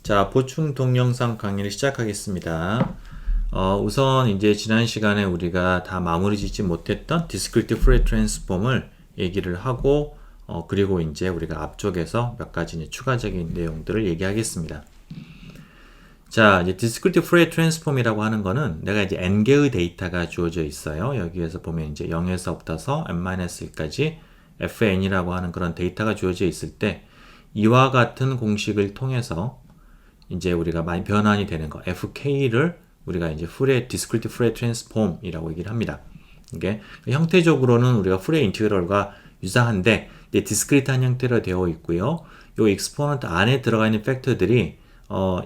자, 보충 동영상 강의를 시작하겠습니다. 우선 이제 지난 시간에 우리가 다 마무리 짓지 못했던 Discrete Fourier Transform을 얘기를 하고, 그리고 이제 우리가 앞쪽에서 몇 가지 이제 추가적인 내용들을 얘기하겠습니다. 자, 이제 Discrete Fourier Transform이라고 하는 거는 내가 이제 n개의 데이터가 주어져 있어요. 여기에서 보면 이제 0에서부터서 n-1까지 fn이라고 하는 그런 데이터가 주어져 있을 때 이와 같은 공식을 통해서 이제 우리가 많이 변환이 되는 거 fk를 우리가 이제 Discrete Fourier Transform이라고 얘기를 합니다. 이게 형태적으로는 우리가 Fourier 인티그럴과 유사한데 디스크리트한 형태로 되어 있고요. 요 익스포넌트 안에 들어가 있는 팩터들이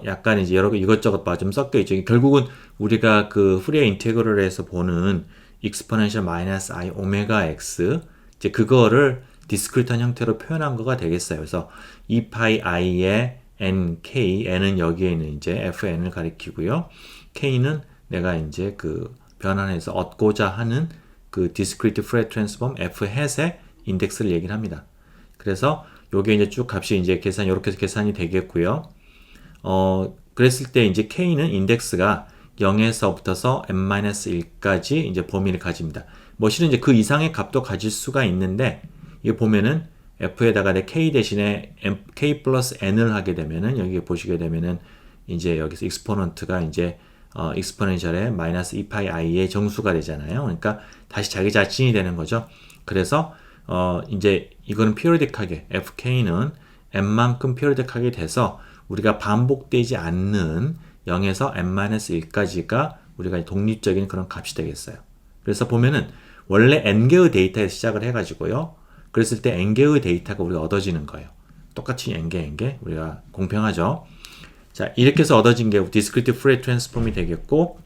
약간 이제 여러 이것저것 좀 섞여 있죠. 결국은 우리가 그 Fourier 인티그럴에서 보는 exponential minus i 오메가 x 이제 그거를 디스크리트한 형태로 표현한 거가 되겠어요. 그래서 2파이 i의 nk, n은 여기에 있는 이제 fn을 가리키고요. k는 내가 이제 그 변환해서 얻고자 하는 그 discrete Fourier transform f hat의 인덱스를 얘기를 합니다. 그래서 요게 이제 쭉 값이 이제 이렇게 해서 계산이 되겠고요. 그랬을 때 이제 k는 인덱스가 0에서부터서 n-1까지 이제 범위를 가집니다. 뭐 실은 이제 그 이상의 값도 가질 수가 있는데, 이게 보면은 f에다가 내 k 대신에 k 플러스 n을 하게 되면은 여기 보시게 되면은 이제 여기서 익스포넌트가 이제 익스포넨셜의 마이너스 2파이 i의 정수가 되잖아요. 그러니까 다시 자기 자신이 되는 거죠. 그래서 이제 이거는 피리오딕하게 fk는 n만큼 피리오딕하게 돼서 우리가 반복되지 않는 0에서 n-1까지가 우리가 독립적인 그런 값이 되겠어요. 그래서 보면은 원래 n개의 데이터에서 시작을 해가지고요. 그랬을 때 n개의 데이터가 우리가 얻어지는 거예요. 똑같이 n개 우리가 공평하죠. 자, 이렇게 해서 얻어진 게 Discrete Fourier Transform이 되겠고,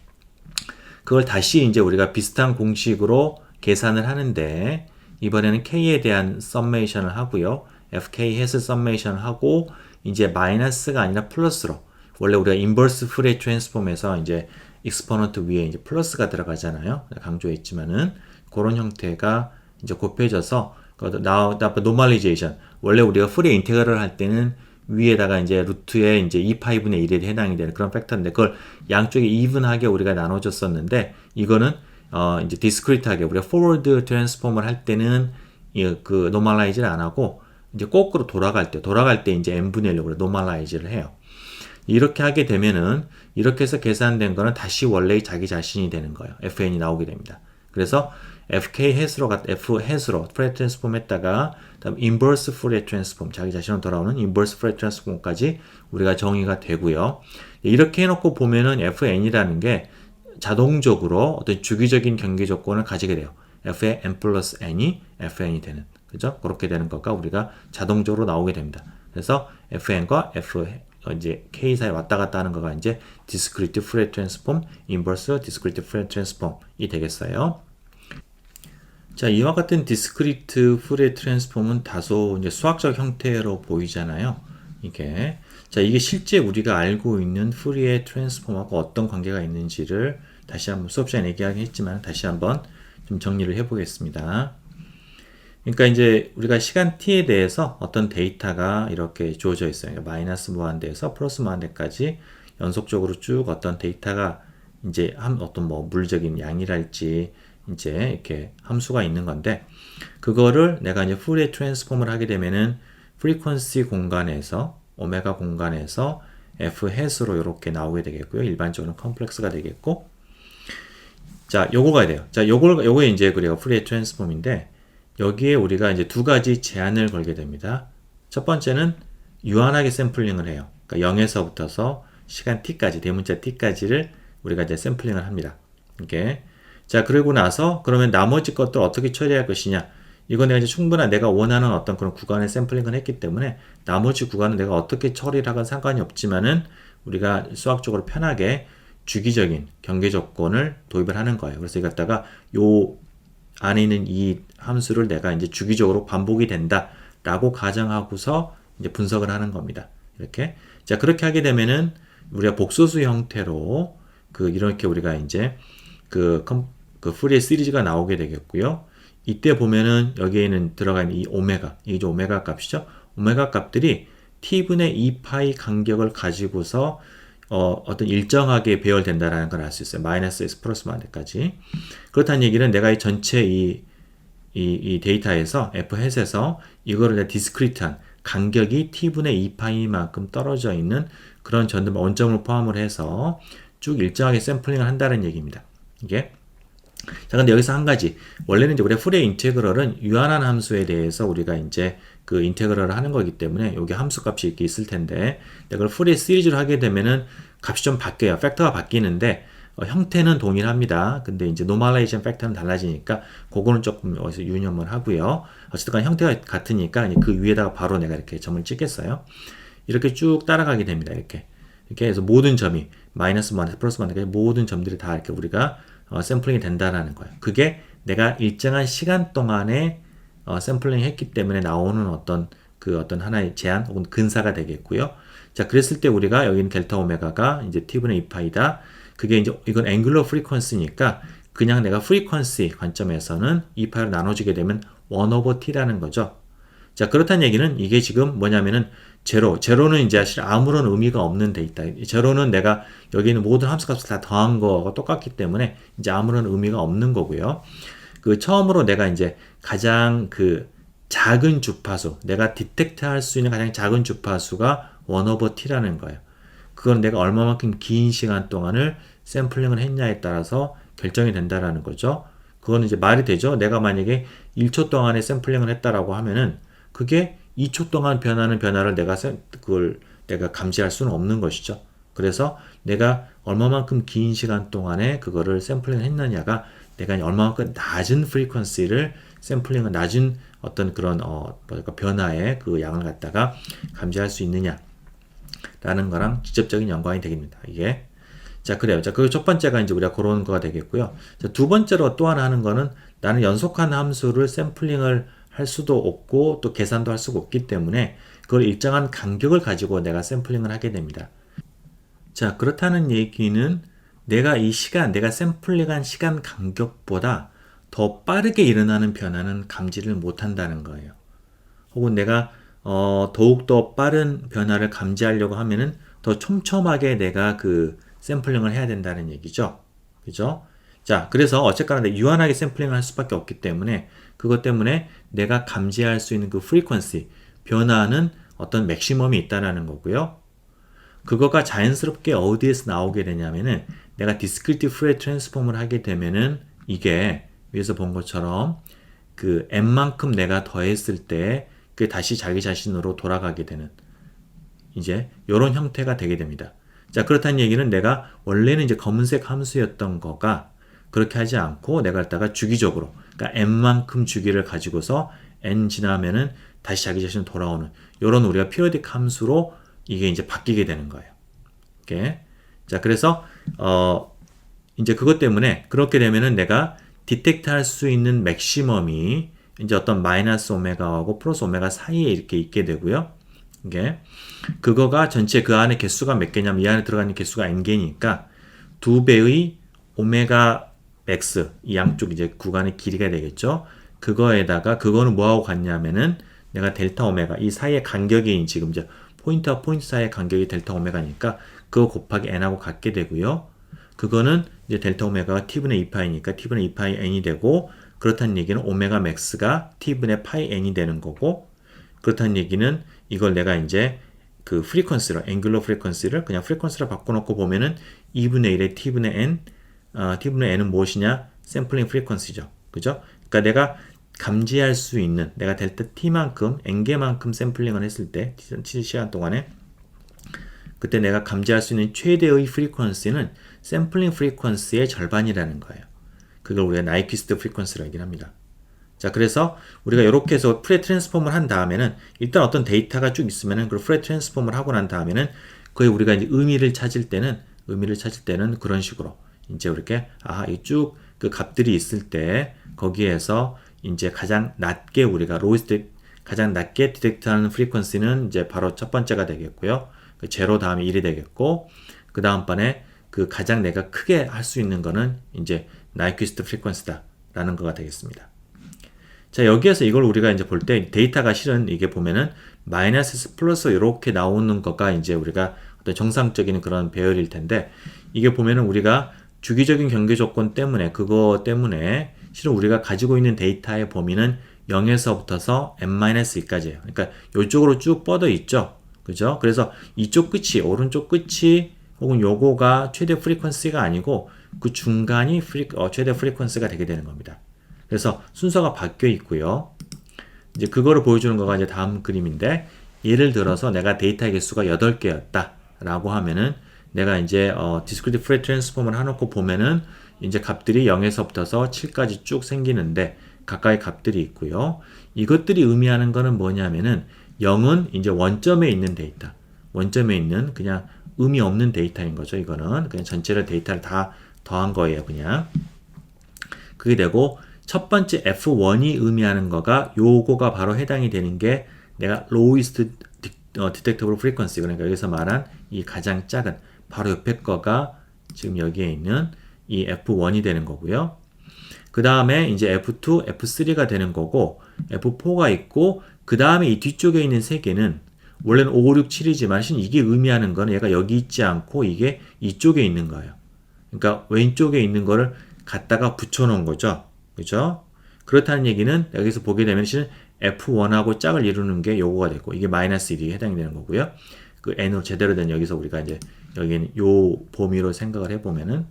그걸 다시 이제 우리가 비슷한 공식으로 계산을 하는데, 이번에는 k에 대한 썸메이션을 하고요. fk hat을 썸메이션을 하고, 이제 마이너스가 아니라 플러스로, 원래 우리가 인버스 Fourier Transform에서 이제 익스포넌트 위에 이제 플러스가 들어가잖아요. 강조했지만은 그런 형태가 이제 곱해져서 노멀리제이션, 원래 우리가 Fourier 인테그럴을 할 때는 위에다가 이제 루트에 이제 2파이분의 1에 해당이 되는 그런 팩터인데, 그걸 양쪽에 이분하게 우리가 나눠줬었는데, 이거는 이제 디스크리트하게 우리가 포워드 트랜스폼을 할 때는 그 노멀라이즈를 안 하고 이제 거꾸로 돌아갈 때 이제 n분의 1로 노멀라이즈를 해요. 이렇게 하게 되면은 이렇게 해서 계산된 거는 다시 원래의 자기 자신이 되는 거예요. fn이 나오게 됩니다. 그래서 fk hat으로 Fourier transform 했다가 다음 inverse Fourier transform, 자기 자신으로 돌아오는 inverse Fourier transform까지 우리가 정의가 되고요. 이렇게 해놓고 보면은 fn이라는 게 자동적으로 어떤 주기적인 경계 조건을 가지게 돼요. f의 n 플러스 n이 fn이 되는, 그죠? 그렇게 되는 것과 우리가 자동적으로 나오게 됩니다. 그래서 fn과 이제 k 사이 왔다 갔다 하는 거가 이제 discrete Fourier transform, inverse discrete Fourier transform이 되겠어요. 자, 이와 같은 discrete Fourier transform은 다소 이제 수학적 형태로 보이잖아요. 이게 실제 우리가 알고 있는 Fourier transform하고 어떤 관계가 있는지를 다시 한번 수업 시간에 얘기하긴 했지만 다시 한번 좀 정리를 해보겠습니다. 그러니까 이제 우리가 시간 t에 대해서 어떤 데이터가 이렇게 주어져 있어요. 그러니까 마이너스 무한대에서 플러스 무한대까지 연속적으로 쭉 어떤 데이터가 이제 어떤 뭐 물적인 양이랄지 이제 이렇게 함수가 있는 건데, 그거를 내가 이제 Fourier transform을 하게 되면은 frequency 공간에서 오메가 공간에서 f hat으로 이렇게 나오게 되겠고요. 일반적으로 컴플렉스가 되겠고, 자, 요거가 돼요. 자, 요거에 이제 우리가 Fourier transform인데, 여기에 우리가 이제 두 가지 제한을 걸게 됩니다. 첫 번째는 유한하게 샘플링을 해요. 그러니까 0에서부터서 시간 t까지, 대문자 t까지를 우리가 이제 샘플링을 합니다. 이게. 자, 그러고 나서 그러면 나머지 것들 어떻게 처리할 것이냐? 이거 내가 이제 충분한 내가 원하는 어떤 그런 구간에 샘플링을 했기 때문에 나머지 구간은 내가 어떻게 처리를 하건 상관이 없지만은 우리가 수학적으로 편하게 주기적인 경계 조건을 도입을 하는 거예요. 그래서 이것다가 요 안에 있는 이 함수를 내가 이제 주기적으로 반복이 된다라고 가정하고서 이제 분석을 하는 겁니다. 이렇게. 자, 그렇게 하게 되면은 우리가 복소수 형태로 이렇게 우리가 이제 Fourier 시리즈가 나오게 되겠고요. 이때 보면은 여기에는 들어가 있는 이 오메가 값이죠. 오메가 값들이 t분의 2파이 간격을 가지고서 어떤 일정하게 배열된다라는 걸 알 수 있어요. 마이너스에서 플러스 마이너스까지. 그렇다는 얘기는 내가 이 전체 이 데이터에서 f-햇에서 이거를 내가 디스크리트한 간격이 t분의 2파이만큼 떨어져 있는 그런 원점을 포함을 해서 쭉 일정하게 샘플링을 한다는 얘기입니다. 이게. 자, 근데 여기서 한 가지. 원래는 이제 우리가 풀의 인테그럴은 유한한 함수에 대해서 우리가 이제 그 인테그럴을 하는 거기 때문에 여기 함수 값이 이렇게 있을 텐데, 이걸 풀의 시리즈로 하게 되면은 값이 좀 바뀌어요. 팩터가 바뀌는데, 형태는 동일합니다. 근데 이제 노멀라이제이션 팩터는 달라지니까, 그거는 조금 여기서 유념을 하고요. 어쨌든 간 형태가 같으니까 그 위에다가 바로 내가 이렇게 점을 찍겠어요. 이렇게 쭉 따라가게 됩니다. 이렇게 해서 모든 점이 마이너스 마이너스 플러스 마이너스 모든 점들이 다 이렇게 우리가 샘플링이 된다라는 거예요. 그게 내가 일정한 시간 동안에 샘플링 했기 때문에 나오는 어떤 하나의 제한 혹은 근사가 되겠고요. 자, 그랬을 때 우리가 여기는 델타 오메가가 이제 t분의 2파이다. 그게 이제 이건 앵귤러 프리퀀시니까 그냥 내가 프리퀀시 관점에서는 2파이로 나눠지게 되면 1/t라는 거죠. 자, 그렇다는 얘기는 이게 지금 뭐냐면은 제로는 이제 사실 아무런 의미가 없는 데이터. 제로는 내가 여기 있는 모든 함수값을 다 더한 거가 똑같기 때문에 이제 아무런 의미가 없는 거고요. 그 처음으로 내가 이제 가장 그 작은 주파수, 내가 디텍트 할 수 있는 가장 작은 주파수가 1/t라는 거예요. 그건 내가 얼마만큼 긴 시간 동안을 샘플링을 했냐에 따라서 결정이 된다라는 거죠. 그거는 이제 말이 되죠. 내가 만약에 1초 동안에 샘플링을 했다라고 하면은 그게 2초 동안 변하는 변화를 그걸 내가 감지할 수는 없는 것이죠. 그래서 내가 얼마만큼 긴 시간 동안에 그거를 샘플링을 했느냐가 내가 얼마만큼 낮은 프리퀀시를 샘플링을 낮은 어떤 그런 변화의 그 양을 갖다가 감지할 수 있느냐 라는 거랑 직접적인 연관이 되겠습니다. 이게. 자, 그래요. 자, 그 첫 번째가 이제 우리가 그런 거가 되겠고요. 자, 두 번째로 또 하나 하는 거는 나는 연속한 함수를 샘플링을 할 수도 없고 또 계산도 할 수가 없기 때문에 그걸 일정한 간격을 가지고 내가 샘플링을 하게 됩니다. 자, 그렇다는 얘기는 내가 내가 샘플링한 시간 간격보다 더 빠르게 일어나는 변화는 감지를 못한다는 거예요. 혹은 내가 더욱더 빠른 변화를 감지하려고 하면은 더 촘촘하게 내가 그 샘플링을 해야 된다는 얘기죠. 그죠? 자, 그래서 어쨌거나 유한하게 샘플링을 할 수밖에 없기 때문에 그것 때문에 내가 감지할 수 있는 그 프리퀀시, 변화는 어떤 맥시멈이 있다라는 거고요. 그거가 자연스럽게 어디에서 나오게 되냐면은 내가 디스크리티브 푸리어 트랜스폼을 하게 되면은 이게 위에서 본 것처럼 그 n만큼 내가 더했을 때 그게 다시 자기 자신으로 돌아가게 되는 이제 이런 형태가 되게 됩니다. 자, 그렇다는 얘기는 내가 원래는 이제 검은색 함수였던 거가 그렇게 하지 않고 내가 갖다가 주기적으로 그러니까 n만큼 주기를 가지고서 n 지나면은 다시 자기 자신으로 돌아오는 이런 우리가 피리오딕 함수로 이게 이제 바뀌게 되는 거예요. 이렇게. 자, 그래서 이제 그것 때문에 그렇게 되면은 내가 디텍트 할 수 있는 맥시멈이 이제 어떤 마이너스 오메가하고 플러스 오메가 사이에 이렇게 있게 되고요. 이게 그거가 전체 그 안에 개수가 몇 개냐면 이 안에 들어가는 개수가 n개니까 2배의 오메가 맥스 이 양쪽 이제 구간의 길이가 되겠죠. 그거에다가 그거는 뭐하고 같냐면은 내가 델타 오메가 이 사이의 간격이 지금 이제 포인트와 포인트 사이의 간격이 델타 오메가니까 그거 곱하기 n하고 같게 되고요. 그거는 이제 델타 오메가가 t분의 2파이니까 t분의 2파이 n이 되고 그렇다는 얘기는 오메가 맥스가 t분의 파이 n이 되는 거고 그렇다는 얘기는 이걸 내가 이제 그 프리퀀시로 앵귤러 프리퀀시를 그냥 프리퀀시로 바꿔놓고 보면은 2분의 1의 t분의 n t분의 n은 무엇이냐? 샘플링 프리퀀시죠. 그죠? 그러니까 내가 감지할 수 있는 내가 델타 t만큼 n개만큼 샘플링을 했을 때 시간 동안에 그때 내가 감지할 수 있는 최대의 프리퀀시는 샘플링 프리퀀시의 절반이라는 거예요. 그걸 우리가 나이퀴스트 프리퀀시라고 얘기를 합니다. 자, 그래서 우리가 이렇게 해서 프레 트랜스폼을 한 다음에는 일단 어떤 데이터가 쭉 있으면은 그 프레 트랜스폼을 하고 난 다음에는 거의 우리가 이제 의미를 찾을 때는 그런 식으로 이제 이렇게 쭉 그 값들이 있을 때 거기에서 이제 가장 낮게 우리가 가장 낮게 디텍트하는 프리퀀시는 이제 바로 첫 번째가 되겠고요. 그 제로 다음에 1이 되겠고 그 다음 번에 그 가장 내가 크게 할 수 있는 거는 이제 나이퀴스트 프리퀀시다라는 거가 되겠습니다. 자, 여기에서 이걸 우리가 이제 볼 때 데이터가 실은 이게 보면은 마이너스 플러스 이렇게 나오는 거가 이제 우리가 어떤 정상적인 그런 배열일 텐데, 이게 보면은 우리가 주기적인 경계 조건 때문에, 그거 때문에 실은 우리가 가지고 있는 데이터의 범위는 0에서부터서 n-2까지예요. 그러니까 이쪽으로 쭉 뻗어 있죠. 그죠? 그래서 이쪽 끝이, 오른쪽 끝이 혹은 요거가 최대 프리퀀시가 아니고 그 중간이 최대 프리퀀시가 되게 되는 겁니다. 그래서 순서가 바뀌어 있고요. 이제 그거를 보여주는 거가 이제 다음 그림인데, 예를 들어서 내가 데이터의 개수가 8개였다 라고 하면은 내가 이제 discrete Fourier transform을 해놓고 보면은 이제 값들이 0에서부터서 7까지 쭉 생기는데 각각의 값들이 있고요. 이것들이 의미하는 거는 뭐냐면은 0은 이제 원점에 있는 데이터, 원점에 있는 그냥 의미 없는 데이터인 거죠. 이거는 그냥 전체를 데이터를 다 더한 거예요. 그냥 그게 되고, 첫 번째 F1이 의미하는 거가 요거가 바로 해당이 되는 게 내가 lowest detectable frequency, 그러니까 여기서 말한 이 가장 작은 바로 옆에 거가 지금 여기에 있는 이 F1이 되는 거고요. 그 다음에 이제 F2, F3가 되는 거고, F4가 있고, 그 다음에 이 뒤쪽에 있는 세 개는 원래는 5, 6, 7이지만 이게 의미하는 거는 얘가 여기 있지 않고 이게 이쪽에 있는 거예요. 그러니까 왼쪽에 있는 거를 갖다가 붙여놓은 거죠. 그죠? 그렇다는 얘기는 여기서 보게 되면 실은 F1하고 짝을 이루는 게 요거가 되고, 이게 마이너스 1이 해당이 되는 거고요. 그 N으로 제대로 된 여기서 우리가 이제 여기는 요 범위로 생각을 해보면은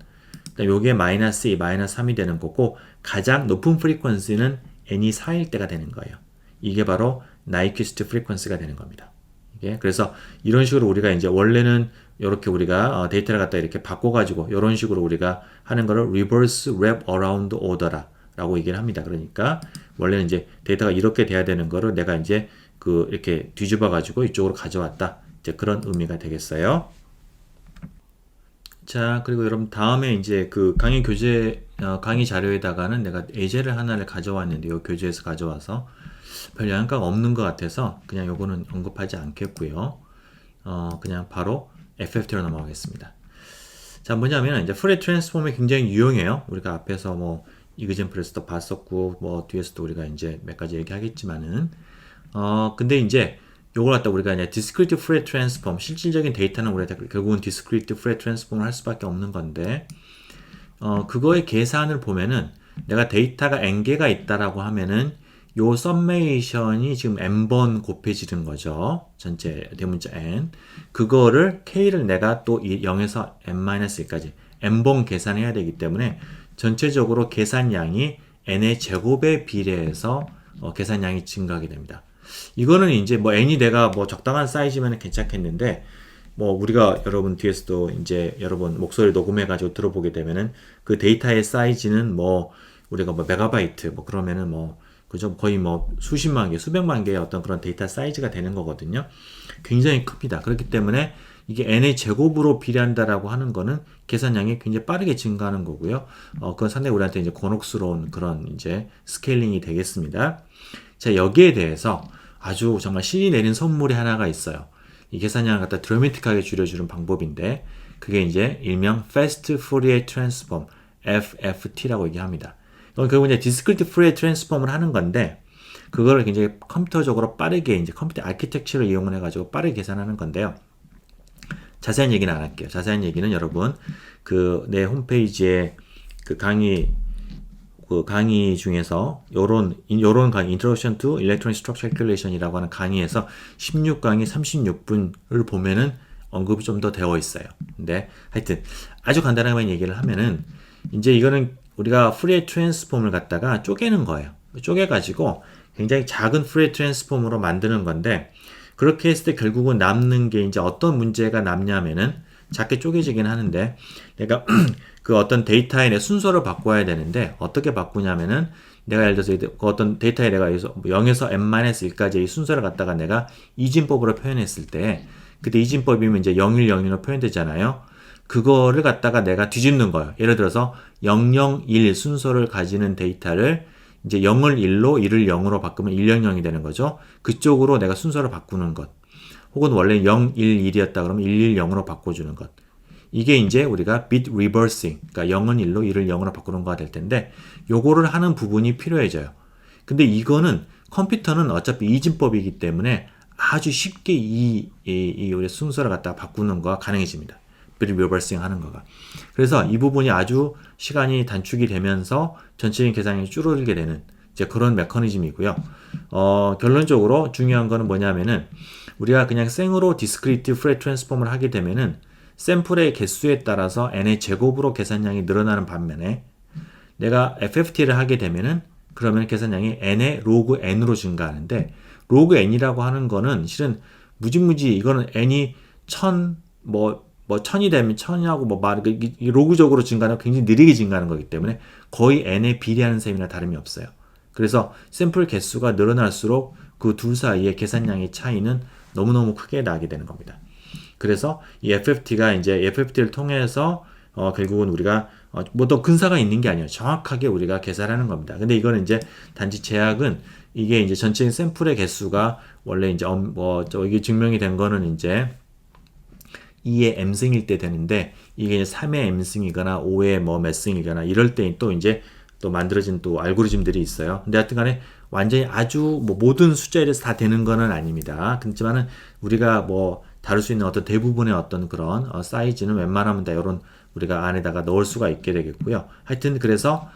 요게 마이너스 2, 마이너스 3이 되는 거고, 가장 높은 프리퀀시는 N이 4일 때가 되는 거예요. 이게 바로 나이퀴스트 프리퀀시가 되는 겁니다. 이게 그래서 이런 식으로 우리가 이제 원래는 이렇게 우리가 데이터를 갖다 이렇게 바꿔가지고 이런 식으로 우리가 하는 거를 reverse wrap around order 라고 얘기를 합니다. 그러니까 원래는 이제 데이터가 이렇게 돼야 되는 거를 내가 이제 그 이렇게 뒤집어 가지고 이쪽으로 가져왔다. 이제 그런 의미가 되겠어요. 자, 그리고 여러분 다음에 이제 그 강의 자료에다가는 내가 예제를 하나를 가져왔는데, 요 교재에서 가져와서 별 영향가가 없는 것 같아서 그냥 요거는 언급하지 않겠고요. 그냥 바로 FFT로 넘어가겠습니다. 자, 뭐냐면 이제 Fourier 트랜스폼이 굉장히 유용해요. 우리가 앞에서 뭐 이그젠플에서도 봤었고, 뭐 뒤에서도 우리가 이제 몇 가지 얘기하겠지만은, 근데 이제 요걸 갖다 우리가 이제 discrete Fourier transform, 실질적인 데이터는 우리가 결국은 discrete Fourier transform을 할 수밖에 없는 건데, 그거의 계산을 보면은 내가 데이터가 n개가 있다라고 하면은 요 썸메이션이 지금 n번 곱해지는 거죠. 전체 대문자 n. 그거를 k를 내가 또 0에서 n-1까지 n번 계산해야 되기 때문에 전체적으로 계산량이 n의 제곱에 비례해서 계산량이 증가하게 됩니다. 이거는 이제 뭐 n이 내가 뭐 적당한 사이즈면 괜찮겠는데, 뭐 우리가 여러분 뒤에서도 이제 여러분 목소리 녹음해가지고 들어보게 되면은 그 데이터의 사이즈는 뭐 우리가 뭐 메가바이트 뭐 그러면은 뭐 그죠, 거의 뭐 수십만 개, 수백만 개의 어떤 그런 데이터 사이즈가 되는 거거든요. 굉장히 큽니다. 그렇기 때문에 이게 n의 제곱으로 비례한다라고 하는 거는 계산량이 굉장히 빠르게 증가하는 거고요. 그건 상당히 우리한테 이제 곤혹스러운 그런 이제 스케일링이 되겠습니다. 자, 여기에 대해서 아주 정말 신이 내린 선물이 하나가 있어요. 이 계산량을 갖다 드라마틱하게 줄여주는 방법인데, 그게 이제 일명 Fast Fourier Transform, FFT라고 얘기합니다. 이건 결국 이제 Discrete Fourier Transform을 하는 건데, 그거를 굉장히 컴퓨터적으로 빠르게 이제 컴퓨터 아키텍처를 이용을 해가지고 빠르게 계산하는 건데요. 자세한 얘기는 안 할게요. 자세한 얘기는 여러분 그 내 홈페이지에 그 강의 중에서 요런 강의 Introduction to Electronic Structure Calculation이라고 하는 강의에서 16강의 36분을 보면은 언급이 좀 더 되어 있어요. 근데 하여튼 아주 간단하게 얘기를 하면은 이제 이거는 우리가 Fourier 트랜스폼을 갖다가 쪼개는 거예요. 쪼개가지고 굉장히 작은 Fourier 트랜스폼으로 만드는 건데, 그렇게 했을 때 결국은 남는 게 이제 어떤 문제가 남냐면은 작게 쪼개지긴 하는데, 내가 그 어떤 데이터의 내 순서를 바꿔야 되는데 어떻게 바꾸냐면은 내가 예를 들어서 그 어떤 데이터에 내가 0에서 n-1까지 이 순서를 갖다가 내가 이진법으로 표현했을 때, 그때 이진법이면 이제 0101로 표현되잖아요. 그거를 갖다가 내가 뒤집는 거예요. 예를 들어서 001 순서를 가지는 데이터를 이제 0을 1로 1을 0으로 바꾸면 100이 되는 거죠. 그쪽으로 내가 순서를 바꾸는 것. 혹은 원래 011이었다 그러면 110으로 바꿔주는 것. 이게 이제 우리가 bit reversing, 그러니까 0은 1로 1을 0으로 바꾸는 거가 될 텐데, 요거를 하는 부분이 필요해져요. 근데 이거는 컴퓨터는 어차피 이진법이기 때문에 아주 쉽게 우리 순서를 갖다가 바꾸는 거가 가능해집니다. 리버싱 하는 거가. 그래서 이 부분이 아주 시간이 단축이 되면서 전체적인 계산이 줄어들게 되는 이제 그런 메커니즘이고요. 결론적으로 중요한 거는 뭐냐면은 우리가 그냥 생으로 디스크리트 프레 트랜스폼을 하게 되면은 샘플의 개수에 따라서 n의 제곱으로 계산량이 늘어나는 반면에 내가 FFT를 하게 되면은 그러면 계산량이 n의 로그 n으로 증가하는데 로그 n이라고 하는 거는 실은 무지무지 이거는 n이 1000 1000이 되면 1000이라고 로그적으로 증가하는 굉장히 느리게 증가하는 거기 때문에 거의 n에 비례하는 셈이나 다름이 없어요. 그래서 샘플 개수가 늘어날수록 그 둘 사이의 계산량의 차이는 너무너무 크게 나게 되는 겁니다. 그래서 이 FFT가 이제 FFT를 통해서 결국은 우리가 뭐 더 근사가 있는 게 아니에요. 정확하게 우리가 계산하는 겁니다. 근데 이거는 이제 단지 제약은 이게 이제 전체 샘플의 개수가 원래 이제 이게 증명이 된 거는 이제 2의 m승일 때 되는데 이게 이제 3의 m승이거나 5의 몇 승이거나 이럴 때 또 이제 또 만들어진 또 알고리즘들이 있어요. 근데 하여튼 간에 완전히 아주 모든 숫자에 대해서 다 되는 거는 아닙니다. 그렇지만은 우리가 다룰 수 있는 어떤 대부분의 어떤 그런 사이즈는 웬만하면 다 이런 우리가 안에다가 넣을 수가 있게 되겠고요. 하여튼 그래서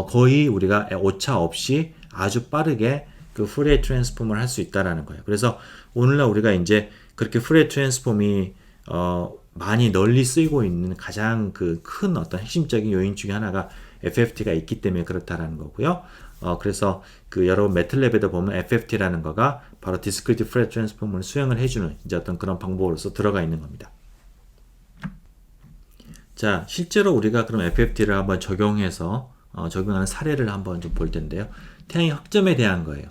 거의 우리가 오차 없이 아주 빠르게 그 프레 트랜스폼을 할 수 있다라는 거예요. 그래서 오늘날 우리가 이제 그렇게 프레 트랜스폼이 많이 널리 쓰이고 있는 가장 그 큰 어떤 핵심적인 요인 중에 하나가 FFT가 있기 때문에 그렇다라는 거고요. 그래서 그 여러분 매틀랩에도 보면 FFT라는 거가 바로 Discrete Fret Transform을 수행을 해주는 이제 어떤 그런 방법으로서 들어가 있는 겁니다. 자, 실제로 우리가 그럼 FFT를 한번 적용해서 적용하는 사례를 한번 좀 볼 텐데요. 태양의 학점에 대한 거예요.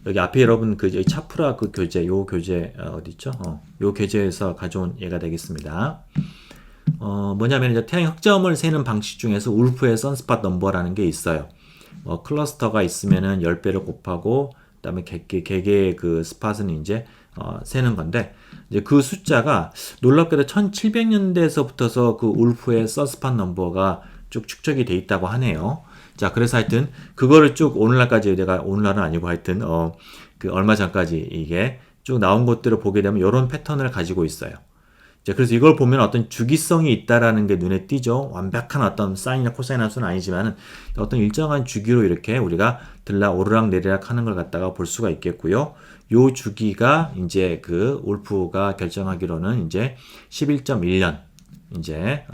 여기 앞에 여러분 이 차프라 요 교재 어디 있죠? 요 교재에서 가져온 예가 되겠습니다. 뭐냐면 이제 태양의 학점을 세는 방식 중에서 울프의 선스팟 넘버라는 게 있어요. 클러스터가 있으면은 10배를 곱하고 그다음에 개개의 그 스팟은 이제 세는 건데 이제 그 숫자가 놀랍게도 1700년대에서부터서 그 울프의 선스팟 넘버가 쭉 축적이 돼 있다고 하네요. 자, 그래서 하여튼 그거를 쭉 오늘날까지 내가 오늘날은 아니고 하여튼 그 얼마 전까지 이게 쭉 나온 것들을 보게 되면 이런 패턴을 가지고 있어요. 자, 그래서 이걸 보면 어떤 주기성이 있다라는 게 눈에 띄죠. 완벽한 어떤 사인이나 코사인 함수는 아니지만은 어떤 일정한 주기로 이렇게 우리가 오르락 내리락 하는 걸 갖다가 볼 수가 있겠고요. 요 주기가 이제 그 울프가 결정하기로는 이제 11.1년 이제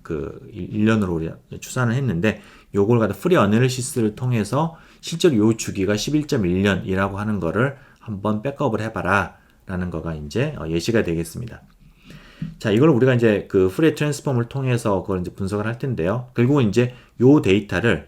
그 1년으로 우리가 추산을 했는데 요걸 갖다 프리 어널리시스를 통해서 실제로 요 주기가 11.1년이라고 하는 거를 한번 백업을 해봐라 라는 거가 이제 예시가 되겠습니다. 자, 이걸 우리가 이제 그 프레 트랜스폼을 통해서 그걸 이제 분석을 할 텐데요. 결국은 이제 이 데이터를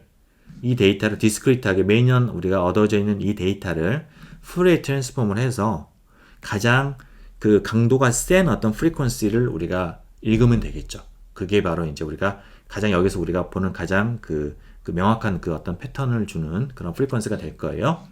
디스크리트하게 매년 우리가 얻어져 있는 이 데이터를 프레 트랜스폼을 해서 가장 그 강도가 센 어떤 프리퀀시를 우리가 읽으면 되겠죠. 그게 바로 이제 우리가 가장 여기서 우리가 보는 가장 그 명확한 그 어떤 패턴을 주는 그런 프리퀀시가 될 거예요.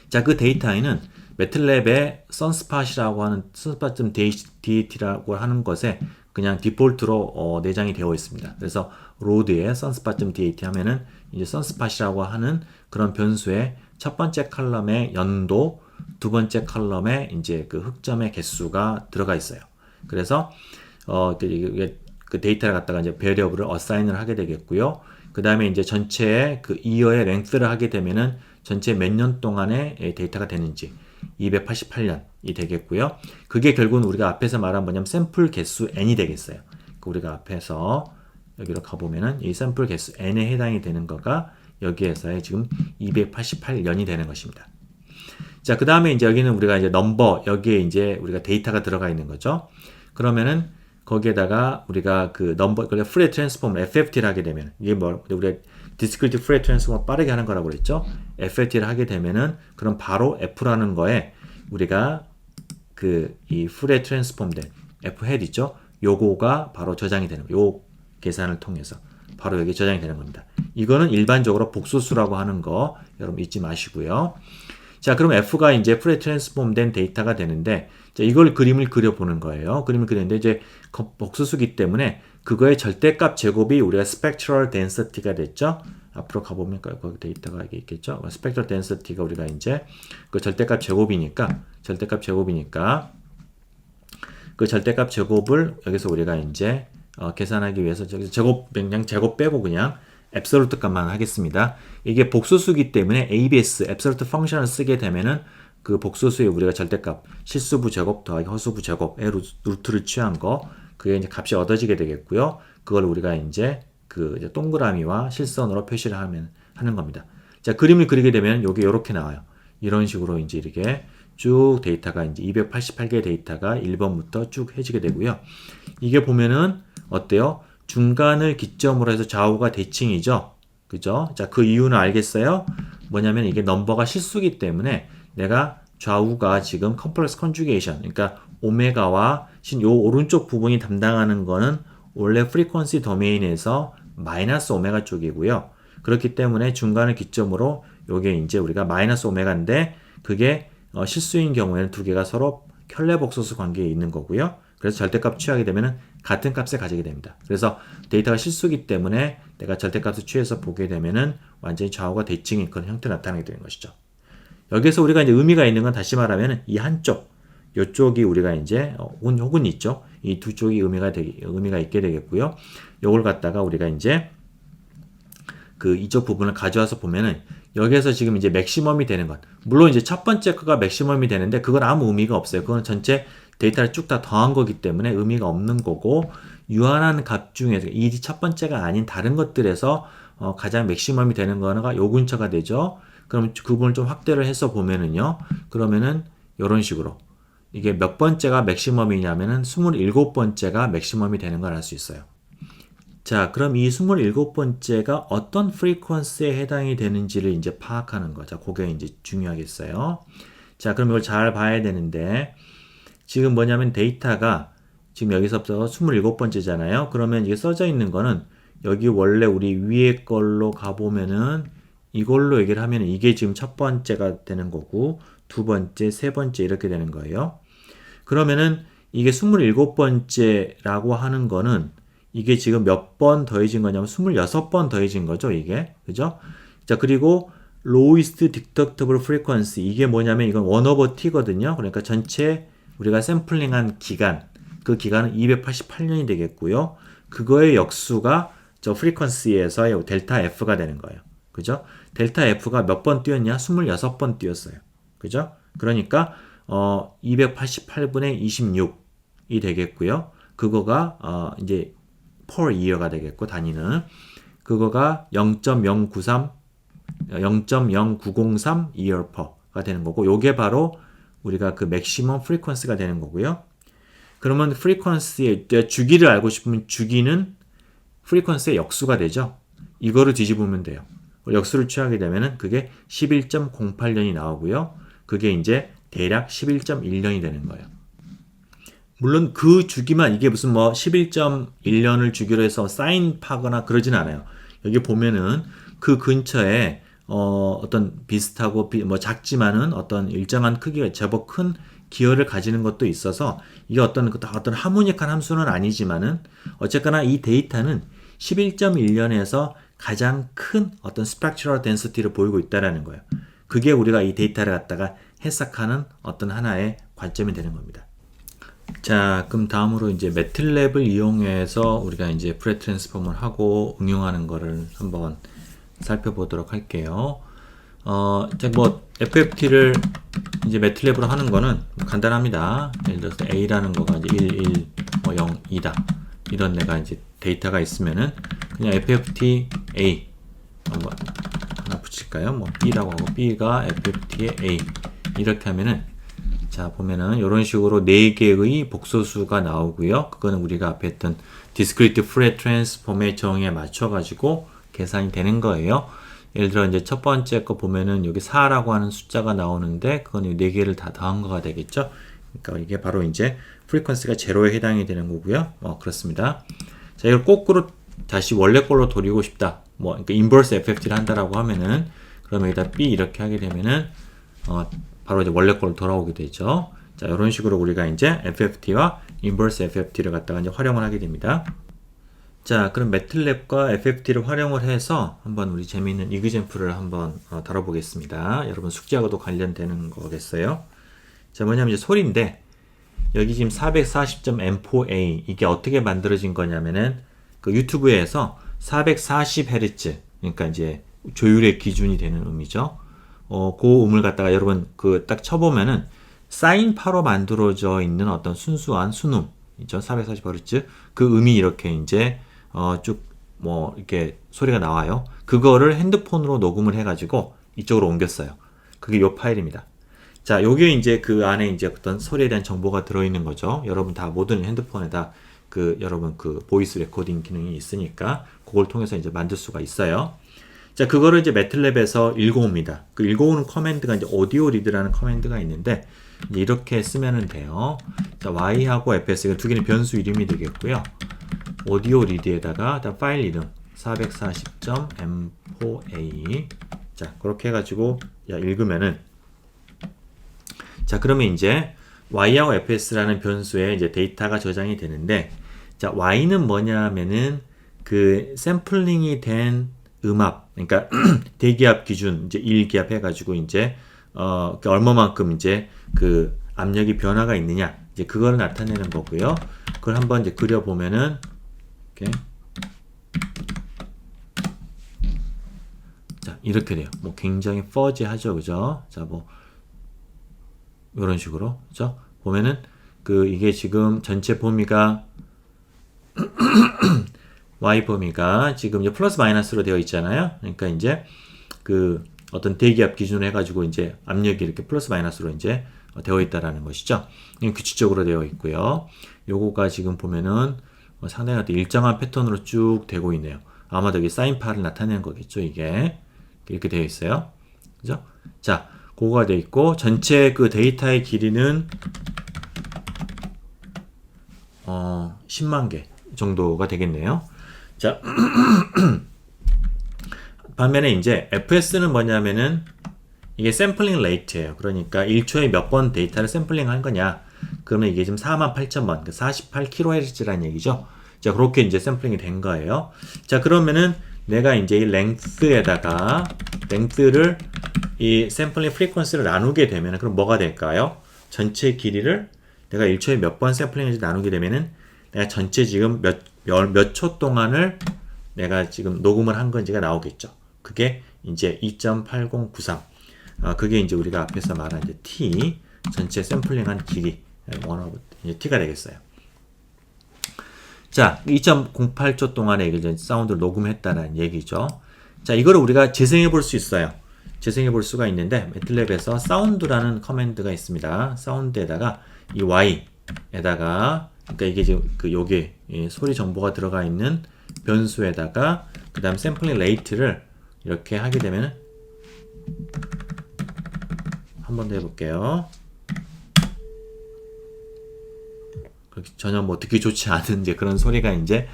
자, 그 데이터에는 매틀랩의 선스팟이라고 하는 sunspot.dat라고 하는 것에 그냥 디폴트로 내장이 되어 있습니다. 그래서 로드에 sunspot.dat 하면은 이제 sunspot이라고 하는 그런 변수의 첫 번째 컬럼의 연도, 두 번째 컬럼에 이제 그 흑점의 개수가 들어가 있어요. 그래서 그 데이터를 갖다가 이제 베리어블을 어사인을 하게 되겠고요. 그 다음에 이제 전체의 그 이어의 랭스를 하게 되면은 전체 몇 년 동안의 데이터가 되는지 288년이 되겠고요. 그게 결국은 우리가 앞에서 말한 뭐냐면 샘플 개수 n이 되겠어요. 우리가 앞에서 여기로 가보면은 이 샘플 개수 n에 해당이 되는 거가 여기에서의 지금 288년이 되는 것입니다. 자, 그 다음에 이제 여기는 우리가 이제 넘버, 여기에 이제 우리가 데이터가 들어가 있는 거죠. 그러면은 거기에다가 우리가 그 넘버, 프레 트랜스폼 FFT를 하게 되면 이게 우리가 디스크리트 프레 트랜스폼을 빠르게 하는 거라고 그랬죠. FFT를 하게 되면은 그럼 바로 F라는 거에 우리가 이 프레 트랜스폼 된 F 헤드 있죠. 요거가 바로 저장이 되는 거예요. 요 계산을 통해서 바로 여기 저장이 되는 겁니다. 이거는 일반적으로 복소수라고 하는 거 여러분 잊지 마시고요. 자, 그럼 F가 이제 프레 트랜스폼 된 데이터가 되는데, 자, 이걸 그림을 그려보는 거예요. 그림을 그리는데, 이제 복수수기 때문에 그거의 절대값 제곱이 우리가 spectral density가 됐죠. 앞으로 가보면 거기 데이터가 이게 있겠죠. 스펙트럴 덴시티가 우리가 이제 그 절대값 제곱이니까 그 절대값 제곱을 여기서 우리가 이제 계산하기 위해서 저기서 제곱 빼고 그냥 앱솔루트 값만 하겠습니다. 이게 복소수기 때문에 ABS 앱솔루트 펑션을 쓰게 되면은 그 복소수에 우리가 절대값 실수부 제곱 더하기 허수부 제곱의 루트를 취한 거 그게 이제 값이 얻어지게 되겠고요. 그걸 우리가 이제 그 동그라미와 실선으로 표시를 하는 겁니다. 자, 그림을 그리게 되면 요게 이렇게 나와요. 이런 식으로 이제 이렇게 쭉 데이터가 이제 288개의 데이터가 1번부터 쭉 해지게 되고요. 이게 보면은 어때요? 중간을 기점으로 해서 좌우가 대칭이죠. 그죠? 자, 그 이유는 알겠어요? 뭐냐면 이게 넘버가 실수기 때문에 내가 좌우가 지금 컴플렉스 컨주게이션, 그러니까 오메가와 요 오른쪽 부분이 담당하는 거는 원래 프리퀀시 도메인에서 마이너스 오메가 쪽이고요. 그렇기 때문에 중간을 기점으로 요게 이제 우리가 마이너스 오메가인데 그게 실수인 경우에는 두 개가 서로 켤레복소수 관계에 있는 거고요. 그래서 절대값 취하게 되면은 같은 값을 가지게 됩니다. 그래서 데이터가 실수기 때문에 내가 절대값을 취해서 보게 되면은 완전히 좌우가 대칭인 그런 형태로 나타나게 되는 것이죠. 여기서 우리가 이제 의미가 있는 건 다시 말하면 이 한쪽, 요쪽이 우리가 이제 혹은 있죠. 이 두 쪽이 의미가 있게 되겠고요. 요걸 갖다가 우리가 이제 그 이쪽 부분을 가져와서 보면은 여기에서 지금 이제 맥시멈이 되는 것. 물론 이제 첫 번째 거가 맥시멈이 되는데 그건 아무 의미가 없어요. 그건 전체 데이터를 쭉 다 더한 거기 때문에 의미가 없는 거고 유한한 값 중에서 이 첫 번째가 아닌 다른 것들에서 가장 맥시멈이 되는 거가 요 근처가 되죠. 그럼 그 부분을 좀 확대를 해서 보면은요. 그러면은 요런 식으로 이게 몇 번째가 맥시멈이냐면은 27번째가 맥시멈이 되는 걸 알 수 있어요. 자, 그럼 이 27번째가 어떤 프리퀀시에 해당이 되는지를 이제 파악하는 거. 자, 그게 이제 중요하겠어요. 자, 그럼 이걸 잘 봐야 되는데, 지금 뭐냐면 데이터가 지금 여기서부터 27번째잖아요. 그러면 이게 써져 있는 거는 여기 원래 우리 위에 걸로 가보면은 이걸로 얘기를 하면 이게 지금 첫 번째가 되는 거고, 두 번째, 세 번째 이렇게 되는 거예요. 그러면은 이게 27번째라고 하는 거는 이게 지금 몇 번 더해진 거냐면 26번 더해진 거죠, 이게. 그죠? 자, 그리고 lowest detectable frequency. 이게 뭐냐면 이건 1/t거든요. 그러니까 전체 우리가 샘플링한 기간, 그 기간은 288년이 되겠고요. 그거의 역수가 저 frequency에서의 델타 F가 되는 거예요. 그죠? 델타 F가 몇 번 뛰었냐? 26번 뛰었어요. 그죠? 그러니까 288분의 26이 되겠고요. 그거가 이제 per year가 되겠고 단위는 그거가 0.0903 year per가 되는 거고 요게 바로 우리가 그 maximum frequency가 되는 거고요. 그러면 frequency의 주기를 알고 싶으면 주기는 frequency의 역수가 되죠. 이거를 뒤집으면 돼요. 역수를 취하게 되면은 그게 11.08년이 나오고요. 그게 이제 대략 11.1년이 되는 거예요. 물론 그 주기만 이게 무슨 뭐 11.1년을 주기로 해서 사인하거나 그러진 않아요. 여기 보면은 그 근처에 어떤 비슷하고 뭐 작지만은 어떤 일정한 크기가 제법 큰 기여를 가지는 것도 있어서 이게 어떤 하모닉한 함수는 아니지만은 어쨌거나 이 데이터는 11.1년에서 가장 큰 어떤 스펙트럴 덴시티를 보이고 있다라는 거예요. 그게 우리가 이 데이터를 갖다가 해석하는 어떤 하나의 관점이 되는 겁니다. 자, 그럼 다음으로 이제 매틀랩을 이용해서 우리가 이제 프레 트랜스폼을 하고 응용하는 거를 한번 살펴보도록 할게요. 자, 뭐 FFT를 이제 매틀랩으로 하는 거는 간단합니다. 예를 들어서 A라는 거가 이제 1, 1, 뭐 0, 2다. 이런 내가 이제 데이터가 있으면은 그냥 FFT A 한번 하나 붙일까요? 뭐 B라고 하고 B가 FFT의 A 이렇게 하면은 자, 보면은 이런 식으로 4개의 복소수가 나오고요. 그거는 우리가 앞에 했던 discrete Fourier transform의 정의에 맞춰가지고 계산이 되는 거예요. 예를 들어 이제 첫 번째 거 보면은 여기 4라고 하는 숫자가 나오는데 그건 4개를 다 더한 거가 되겠죠. 그러니까 이게 바로 이제 프리퀀시가 제로에 해당이 되는 거고요. 그렇습니다. 자, 이걸 거꾸로 다시 원래 걸로 돌리고 싶다. 뭐, 그러니까 inverse FFT를 한다라고 하면은 그러면 여기다 B 이렇게 하게 되면은 바로 이제 원래 걸로 돌아오게 되죠. 자, 이런 식으로 우리가 이제 FFT와 inverse FFT를 갖다가 이제 활용을 하게 됩니다. 자, 그럼 매틀랩과 FFT를 활용을 해서 한번 우리 재미있는 이그젬플을 한번 다뤄보겠습니다. 여러분 숙제하고도 관련되는 거겠어요. 자, 뭐냐면 이제 소리인데 여기 지금 440.M4A 이게 어떻게 만들어진 거냐면은 그 유튜브에서 440Hz 그러니까 이제 조율의 기준이 되는 음이죠. 그 음을 갖다가 여러분 그 딱 쳐보면은 사인파로 만들어져 있는 어떤 순수한 순음 있죠. 440Hz 그 음이 이렇게 이제 쭉 뭐 이렇게 소리가 나와요. 그거를 핸드폰으로 녹음을 해가지고 이쪽으로 옮겼어요. 그게 요 파일입니다. 자, 요게 이제 그 안에 이제 어떤 소리에 대한 정보가 들어있는 거죠. 여러분 다 모든 핸드폰에다 그 여러분 그 보이스 레코딩 기능이 있으니까 그걸 통해서 이제 만들 수가 있어요. 자, 그거를 이제 매틀랩에서 읽어옵니다. 그 읽어오는 커맨드가 이제 오디오 리드라는 커맨드가 있는데 이제 이렇게 쓰면은 돼요. 자, y하고 fs 이거 두 개는 변수 이름이 되겠고요. 오디오 리드에다가 파일 이름 440.m4a 자, 그렇게 해가지고 읽으면은 자, 그러면 이제 y하고 fs라는 변수에 이제 데이터가 저장이 되는데 자, y는 뭐냐면은 그 샘플링이 된 음압 그러니까 대기압 기준 이제 1기압 해가지고 이제 얼마만큼 이제 그 압력이 변화가 있느냐 이제 그거를 나타내는 거고요. 그걸 한번 이제 그려보면은 이렇게 자, 이렇게 돼요. 뭐 굉장히 퍼지하죠, 그죠? 자, 뭐 이런 식으로 그죠? 보면은 그 이게 지금 전체 범위가 y 범위가 지금 이제 플러스 마이너스로 되어 있잖아요. 그러니까 이제 그 어떤 대기압 기준으로 해가지고 이제 압력이 이렇게 플러스 마이너스로 이제 되어 있다라는 것이죠. 규칙적으로 되어 있고요. 요거가 지금 보면은 상당히 어떤 일정한 패턴으로 쭉 되고 있네요. 아마도 이게 사인파를 나타내는 거겠죠. 이게 이렇게 되어 있어요. 그죠? 자, 그거가 되어 있고 전체 그 데이터의 길이는 10만 개 정도가 되겠네요. 자, 반면에 이제 FS는 뭐냐면은 이게 샘플링 레이트예요. 그러니까 1초에 몇 번 데이터를 샘플링 한 거냐. 그러면 이게 지금 48,000번, 48kHz라는 얘기죠. 자, 그렇게 이제 샘플링이 된 거예요. 자, 그러면은 내가 이제 이 랭스를 이 샘플링 프리퀀시를 나누게 되면은 그럼 뭐가 될까요? 전체 길이를 내가 1초에 몇 번 샘플링을 나누게 되면은 내가 전체 지금 몇 초 동안을 내가 지금 녹음을 한 건지가 나오겠죠. 그게 이제 2.8093. 그게 이제 우리가 앞에서 말한 이제 t 전체 샘플링한 길이 이제 t가 되겠어요. 자, 2.08초 동안에 이제 사운드를 녹음했다는 얘기죠. 자, 이거를 우리가 재생해 볼 수 있어요. 재생해 볼 수가 있는데 매틀랩에서 사운드라는 커맨드가 있습니다. 사운드에다가 이 y에다가 그러니까 이게 지금 그 요게 소리 정보가 들어가 있는 변수에다가 그 다음 샘플링 레이트를 이렇게 하게 되면 한 번 더 해볼게요. 전혀 뭐 듣기 좋지 않은 이제 그런 소리가 이제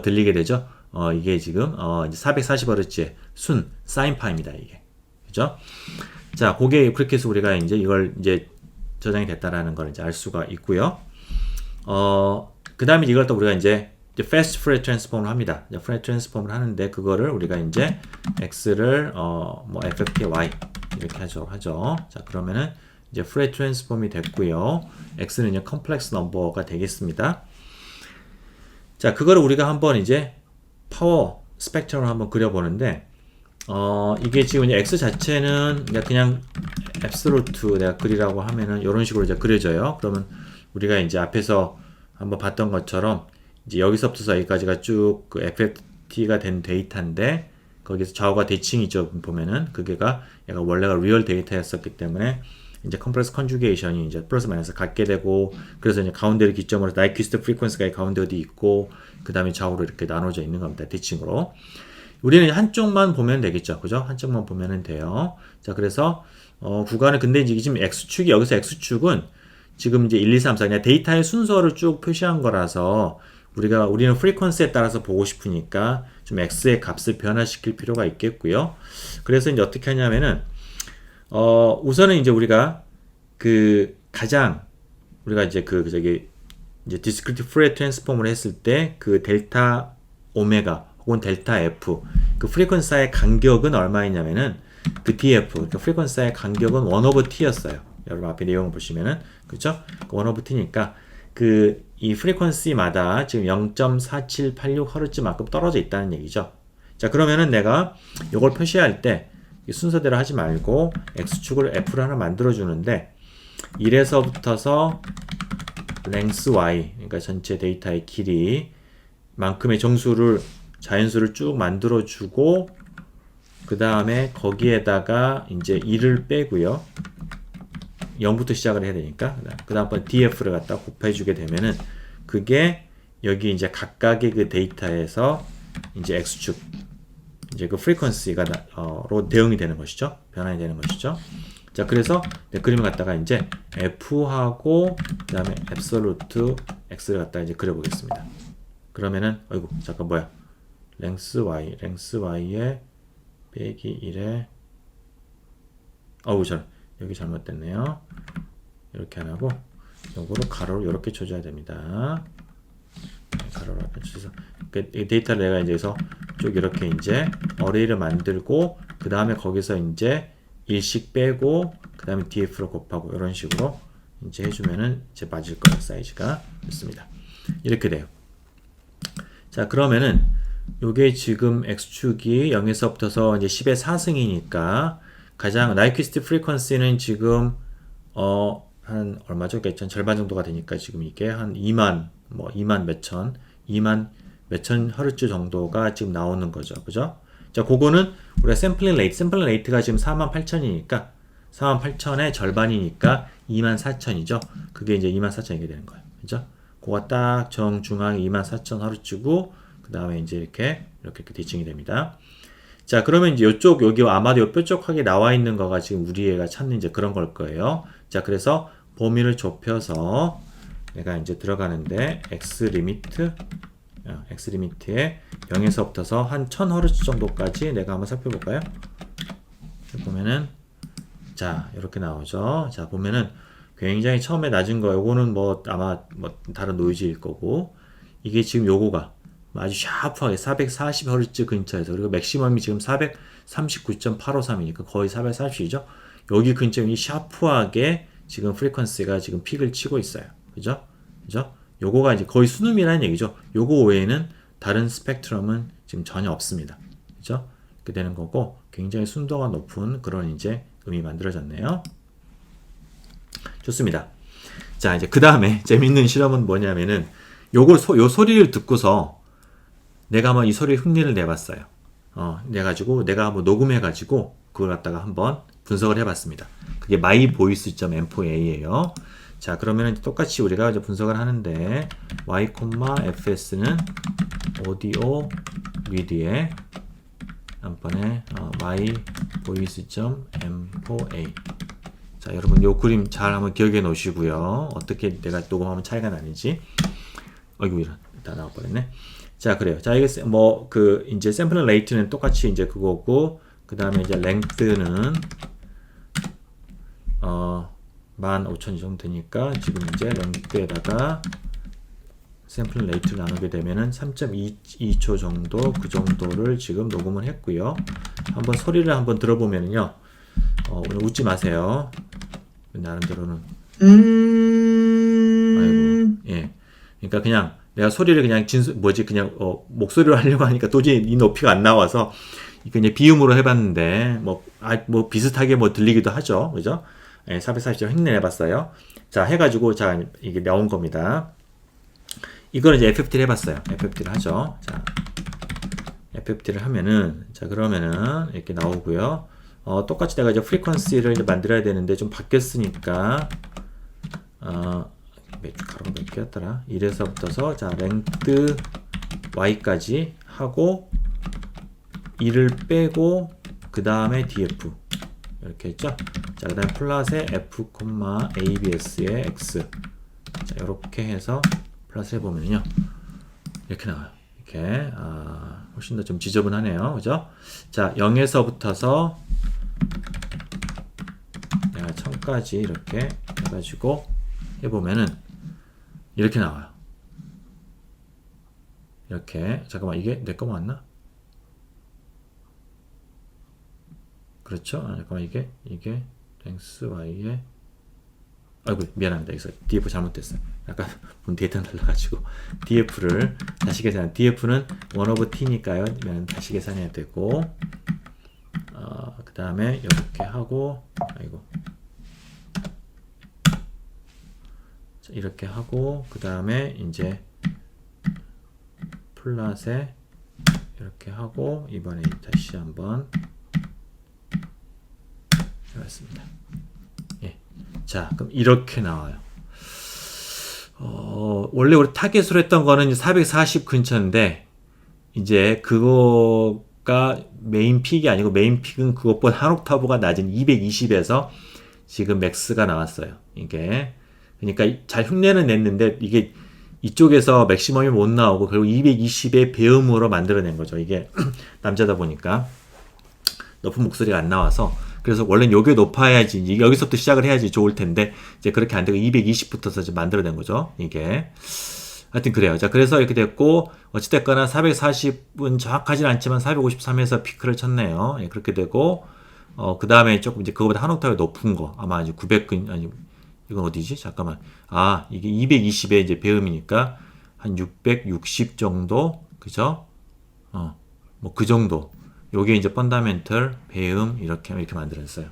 들리게 되죠. 이게 지금 이제 440Hz의 순 사인파입니다. 이게 그죠? 자, 그게 그렇게 해서 우리가 이제 이걸 이제 저장이 됐다라는 걸 이제 알 수가 있고요. 그 다음에 이걸 또 우리가 이제 fast Fourier transform을 합니다. Fourier transform을 하는데 그거를 우리가 이제 x를 뭐 ff의 y 이렇게 하죠. 자, 그러면은 이제 Fourier transform이 됐고요. x는 이제 complex number가 되겠습니다. 자, 그거를 우리가 한번 이제 파워 스펙트럼을 한번 그려보는데 이게 지금 이제 x 자체는 그냥 앱솔루트 내가 그리라고 하면은 이런 식으로 이제 그려져요. 그러면 우리가 이제 앞에서 한번 봤던 것처럼 이제 여기서부터 여기까지가 쭉 그 FFT가 된 데이터인데 거기서 좌우가 대칭이죠. 보면은 그게가 얘가 원래가 리얼 데이터였었기 때문에 이제 컴플렉스 컨주게이션이 이제 플러스 마이너스 같게 되고 그래서 이제 가운데를 기점으로 나이퀴스트 프리퀀시가 가운데 어디 있고 그 다음에 좌우로 이렇게 나눠져 있는 겁니다. 대칭으로. 우리는 한쪽만 보면 되겠죠. 그죠? 한쪽만 보면은 돼요. 자, 그래서 구간을 근데 이제 지금 X축이 여기서 X축은 지금 이제 1, 2, 3, 4 그냥 데이터의 순서를 쭉 표시한 거라서 우리는 프리퀀시에 따라서 보고 싶으니까 좀 X의 값을 변화시킬 필요가 있겠고요. 그래서 이제 어떻게 하냐면은 우선은 이제 우리가 그 가장 우리가 이제 이제 discrete Fourier transform을 했을 때 그 델타 오메가 혹은 델타 F 그 프리퀀시의 간격은 얼마이냐면은 그 DF 그러니까 프리퀀시의 간격은 1 over T였어요. 여러분 앞에 내용을 보시면은 그죠? 1 over T니까 그 이 프리퀀시마다 지금 0.4786Hz만큼 떨어져 있다는 얘기죠. 자 그러면은 내가 이걸 표시할 때 순서대로 하지 말고 X축을 F를 하나 만들어 주는데 1에서부터서 length y 그러니까 전체 데이터의 길이 만큼의 정수를 자연수를 쭉 만들어 주고 그 다음에 거기에다가 이제 1을 빼고요. 0부터 시작을 해야 되니까 그 다음번 df를 갖다 곱해 주게 되면은 그게 여기 이제 각각의 그 데이터에서 이제 x축 이제 그 프리퀀시가 로 대응이 되는 것이죠. 변환이 되는 것이죠. 자 그래서 내 그림을 갖다가 이제 f하고 그 다음에 absolute x를 갖다가 이제 그려보겠습니다. 그러면은 어이구 잠깐 뭐야 length y에 빼기 1에 어우 여기 잘못됐네요. 이렇게 안 하고 요거를 가로로 이렇게 쳐줘야 됩니다. 가로로 쳐서 이 데이터를 내가 이제 쭉 이렇게 이제 어레이를 만들고 그 다음에 거기서 이제 1씩 빼고 그 다음에 df로 곱하고 이런 식으로 이제 해주면은 이제 맞을 거예요. 사이즈가 좋습니다. 이렇게 돼요. 자 그러면은 요게 지금 x축이 0에서부터서 이제 10의 4승이니까 가장 나이퀴스트 프리퀀시는 지금 한 얼마죠? 절반 정도가 되니까 지금 이게 한 2만 몇천 허르츠 정도가 지금 나오는 거죠. 그죠? 자, 그거는 우리가 샘플링 레이트가 지금 48,000이니까 48,000의 절반이니까 24,000이죠. 그게 이제 24,000이게 되는 거예요. 그죠? 그거 딱 정중앙에 24,000 허르츠고 그 다음에 이제 이렇게 대칭이 됩니다. 자, 그러면 이제 여기 아마도 요 뾰족하게 나와 있는 거가 지금 우리 애가 찾는 이제 그런 걸 거예요. 자, 그래서 범위를 좁혀서 내가 이제 들어가는데 x 리미트에 0에서부터서 한 1000Hz 정도까지 내가 한번 살펴볼까요? 보면은 자, 이렇게 나오죠. 자, 보면은 굉장히 처음에 낮은 거 요거는 뭐 아마 뭐 다른 노이즈일 거고 이게 지금 요거가 아주 샤프하게 440Hz 근처에서 그리고 맥시멈이 지금 439.853이니까 거의 440이죠. 여기 근처에 이 샤프하게 지금 프리퀀시가 지금 픽을 치고 있어요. 그죠? 그죠? 요거가 이제 거의 순음이라는 얘기죠. 요거 외에는 다른 스펙트럼은 지금 전혀 없습니다. 그죠? 이렇게 되는 거고 굉장히 순도가 높은 그런 이제 음이 만들어졌네요. 좋습니다. 자, 이제 그 다음에 재밌는 실험은 뭐냐면은 요 소리를 듣고서 내가 한번 이 소리에 흉내를 내봤어요. 내가지고 내가 한번 녹음해가지고 그걸 갖다가 한번 분석을 해봤습니다. 그게 myvoice.m4a예요. 자, 그러면 똑같이 우리가 이제 분석을 하는데 y,fs는 audio read에 한번에 myvoice.m4a. 자, 여러분 요 그림 잘 한번 기억해 놓으시고요. 어떻게 내가 녹음하면 차이가 나는지. 어이구 이런 다 나와버렸네. 자, 그래요. 자, 이게 이제 샘플링 레이트는 똑같이 이제 그거고, 그 다음에 이제 랭크는 15,000 정도 되니까 지금 이제 랭크에다가 샘플링 레이트를 나누게 되면은 3.22초 정도 그 정도를 지금 녹음을 했고요. 한번 소리를 한번 들어보면요. 오늘 웃지 마세요. 나름대로는 아이고 예. 그러니까 그냥 내가 소리를 그냥 목소리로 하려고 하니까 도저히 이 높이가 안 나와서 그냥 비음으로 해봤는데 뭐 비슷하게 뭐 들리기도 하죠, 그죠? 예, 440점 흉내내봤어요. 자, 해가지고 자 이게 나온 겁니다. 이거는 이제 FFT를 해봤어요. FFT를 하죠. 자, FFT를 하면은 자 그러면은 이렇게 나오고요. 똑같이 내가 이제 프리퀀시를 이제 만들어야 되는데 좀 바뀌었으니까 가로 몇 개였더라? 1에서부터서 자 length y까지 하고 1을 빼고 그 다음에 df 이렇게 했죠. 자, 그 다음에 플러스에 f, abs의 x 자, 이렇게 해서 플러스 해보면요 이렇게 나와요. 이렇게 훨씬 더 좀 지저분하네요. 그죠? 자, 0에서부터서 내가 1000까지 이렇게 해가지고 해보면은 이렇게 나와요. 이렇게 잠깐만 이게 내 거 맞나? 그렇죠? 잠깐만 이게 thanks y에 아이고 미안합니다. 여기서 df 잘못됐어요. 약간 본 데이터는 달라가지고 df를 다시 계산. df는 1 over t니까요. 다시 계산해야 되고 그 다음에 이렇게 하고 아이고 자, 이렇게 하고 그 다음에 이제 플랫에 이렇게 하고 이번에 다시 한번 해봤습니다. 예. 자, 그럼 이렇게 나와요. 원래 우리 타겟으로 했던 거는 440 근처인데 이제 그거가 메인 픽이 아니고 메인 픽은 그것보다 한 옥타브가 낮은 220에서 지금 맥스가 나왔어요. 이게 그러니까 잘 흉내는 냈는데 이게 이쪽에서 맥시멈이 못 나오고 결국 220의 배음으로 만들어낸 거죠. 이게 남자다 보니까 높은 목소리가 안 나와서 그래서 원래는 요게 높아야지 여기서부터 시작을 해야지 좋을 텐데 이제 그렇게 안 되고 220부터서 이제 만들어낸 거죠. 이게 하여튼 그래요. 자 그래서 이렇게 됐고 어찌됐거나 440은 정확하진 않지만 453에서 피크를 쳤네요. 예, 그렇게 되고 그 다음에 조금 이제 그거보다 한 옥타브 높은 거 아마 이제 900근 아니 이건 어디지? 잠깐만. 아, 이게 220의 이제 배음이니까 한 660 정도, 그죠? 뭐 그 정도. 요게 이제 펀더멘털 배음 이렇게 만들었어요.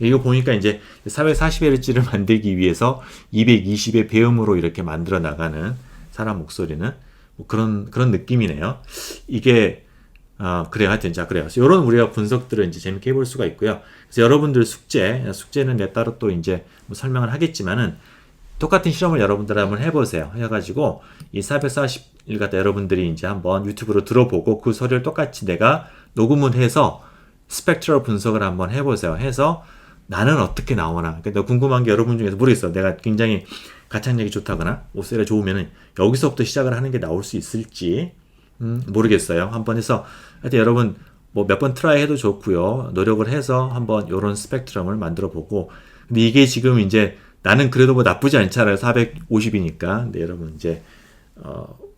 이거 보니까 이제 440Hz를 만들기 위해서 220의 배음으로 이렇게 만들어 나가는 사람 목소리는 뭐 그런 느낌이네요. 이게 그래요. 하여튼, 자, 그래요. 그래서 이런 우리가 분석들을 이제 재밌게 해볼 수가 있고요. 그래서 여러분들 숙제는 내가 따로 또 이제 뭐 설명을 하겠지만은 똑같은 실험을 여러분들 한번 해보세요. 해가지고 이 440일 갖다 여러분들이 이제 한번 유튜브로 들어보고 그 소리를 똑같이 내가 녹음을 해서 스펙트럴 분석을 한번 해보세요. 해서 나는 어떻게 나오나. 그러니까 궁금한 게 여러분 중에서 모르겠어. 내가 굉장히 가창력이 좋다거나 목소리가 좋으면은 여기서부터 시작을 하는 게 나올 수 있을지 모르겠어요. 한번 해서 하여튼 여러분 뭐 몇 번 트라이 해도 좋고요. 노력을 해서 한번 요런 스펙트럼을 만들어 보고 근데 이게 지금 이제 나는 그래도 뭐 나쁘지 않잖아요. 450이니까. 근데 여러분 이제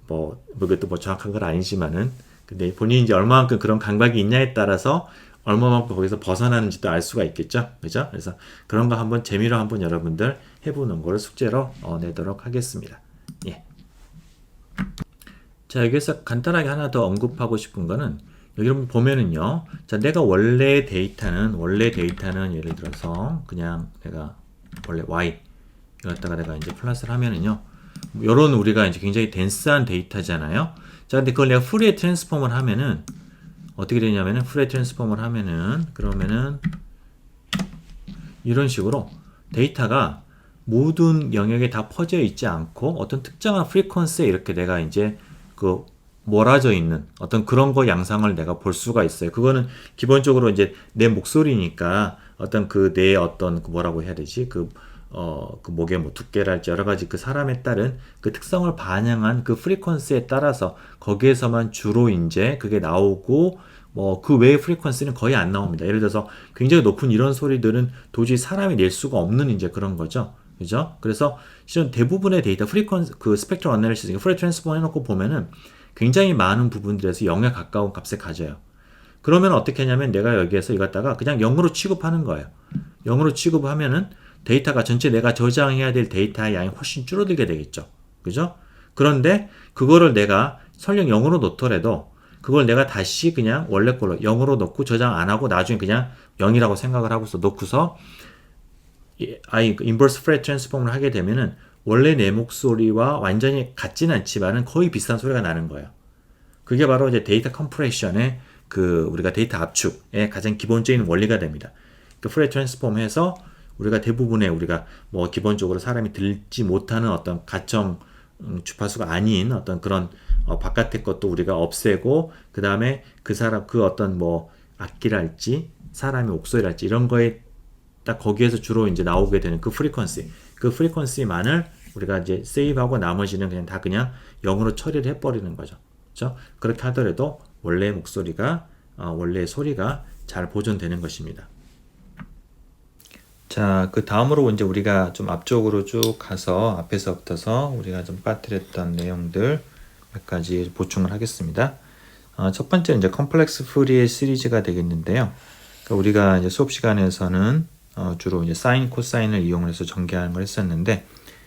그것도 뭐 정확한 건 아니지만은 근데 본인이 이제 얼마만큼 그런 감각이 있냐에 따라서 얼마만큼 거기서 벗어나는지도 알 수가 있겠죠. 그죠? 그래서 그런 거 한번 재미로 한번 여러분들 해보는 걸 숙제로 내도록 하겠습니다. 예. 자, 여기서 간단하게 하나 더 언급하고 싶은 거는 여기 보면은요. 자, 내가 원래 데이터는 예를 들어서 그냥 내가 원래 y 이거 갖다가 내가 이제 플러스를 하면은요. 요런 우리가 이제 굉장히 덴스한 데이터잖아요. 자, 근데 그걸 내가 푸리에 트랜스폼을 하면은 어떻게 되냐면은 푸리에 트랜스폼을 하면은 그러면은 이런 식으로 데이터가 모든 영역에 다 퍼져 있지 않고 어떤 특정한 프리퀀스에 이렇게 내가 이제 그 몰아져 있는 어떤 그런 거 양상을 내가 볼 수가 있어요. 그거는 기본적으로 이제 내 목소리니까 어떤 그 내 어떤 그 뭐라고 해야 되지? 그 목의 뭐 두께랄지 여러 가지 그 사람에 따른 그 특성을 반영한 그 프리퀀스에 따라서 거기에서만 주로 이제 그게 나오고 뭐 그 외의 프리퀀스는 거의 안 나옵니다. 예를 들어서 굉장히 높은 이런 소리들은 도저히 사람이 낼 수가 없는 이제 그런 거죠. 그죠? 그래서 실은 대부분의 데이터 프리퀀스 그 스펙트럼 어널리시스 프리 트랜스폼 해놓고 보면은 굉장히 많은 부분들에서 0에 가까운 값을 가져요. 그러면 어떻게 하냐면 내가 여기에서 이거 갖다가 그냥 0으로 취급하는 거예요. 0으로 취급하면은 데이터가 전체 내가 저장해야 될 데이터의 양이 훨씬 줄어들게 되겠죠. 그죠? 그런데 그거를 내가 설령 0으로 놓더라도 그걸 내가 다시 그냥 원래 걸로 0으로 놓고 저장 안 하고 나중에 그냥 0이라고 생각을 하고서 놓고서 인버스 프레 트랜스폼을 하게 되면은 원래 내 목소리와 완전히 같지는 않지만은 거의 비슷한 소리가 나는 거예요. 그게 바로 이제 데이터 컴프레션의 그 우리가 데이터 압축의 가장 기본적인 원리가 됩니다. 그 프레 트랜스폼해서 우리가 대부분의 우리가 뭐 기본적으로 사람이 들지 못하는 어떤 가청 주파수가 아닌 어떤 그런 바깥의 것도 우리가 없애고 그 다음에 그 사람 그 어떤 뭐 악기랄지 사람의 목소리랄지 이런 거에 딱 거기에서 주로 이제 나오게 되는 그 프리퀀시만을 우리가 이제 세이브하고 나머지는 그냥 다 그냥 0으로 처리를 해버리는 거죠. 그렇죠? 그렇게 하더라도 원래 목소리가 원래 소리가 잘 보존되는 것입니다. 자, 그 다음으로 이제 우리가 좀 앞쪽으로 쭉 가서 앞에서부터서 우리가 좀 빠뜨렸던 내용들 몇 가지 보충을 하겠습니다. 첫 번째는 이제 컴플렉스 프리의 시리즈가 되겠는데요. 그러니까 우리가 이제 수업 시간에서는 주로 이제 사인, 코사인을 이용해서 전개하는 걸 했었는데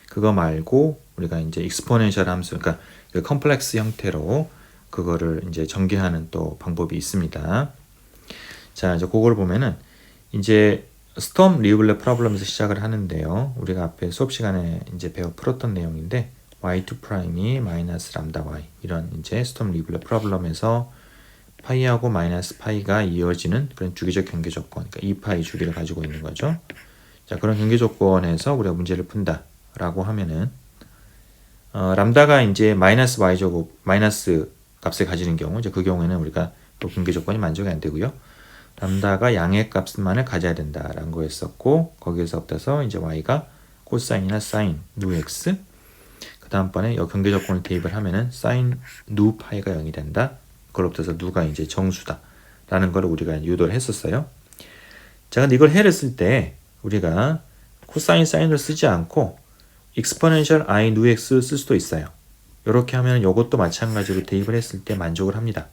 그거 말고 우리가 이제 익스포넨셜 함수, 그러니까 그 컴플렉스 형태로 그거를 이제 전개하는 또 방법이 있습니다. 자, 이제 그걸 보면은 이제 스톰 리우블레 프로블럼에서 시작을 하는데요. 우리가 앞에 수업 시간에 이제 풀었던 내용인데 y2 프라임이 마이너스 람다 y 이런 이제 스톰 리우블레 프로블럼에서 파이하고 마이너스 파이가 이어지는 그런 주기적 경계 조건, 그러니까 2파이 주기를 가지고 있는 거죠. 자, 그런 경계 조건에서 우리가 문제를 푼다라고 하면은 람다가 이제 마이너스 y제곱 마이너스 값을 가지는 경우, 이제 그 경우에는 우리가 또 경계 조건이 만족이 안 되고요. 람다가 양의 값만을 가져야 된다라는 거였었고, 거기에서부터 이제 y가 코사인이나 사인 누 x, 그 다음번에 이 경계 조건을 대입을 하면은 사인 누 파이가 0이 된다. 그로부터 누가 이제 정수다라는 걸 우리가 유도를 했었어요. 자, 근데 이걸 해를 쓸 때 우리가 코사인 사인을 쓰지 않고 익스포넨셜 i 누 x 쓸 수도 있어요. 이렇게 하면 이것도 마찬가지로 대입을 했을 때 만족을 합니다.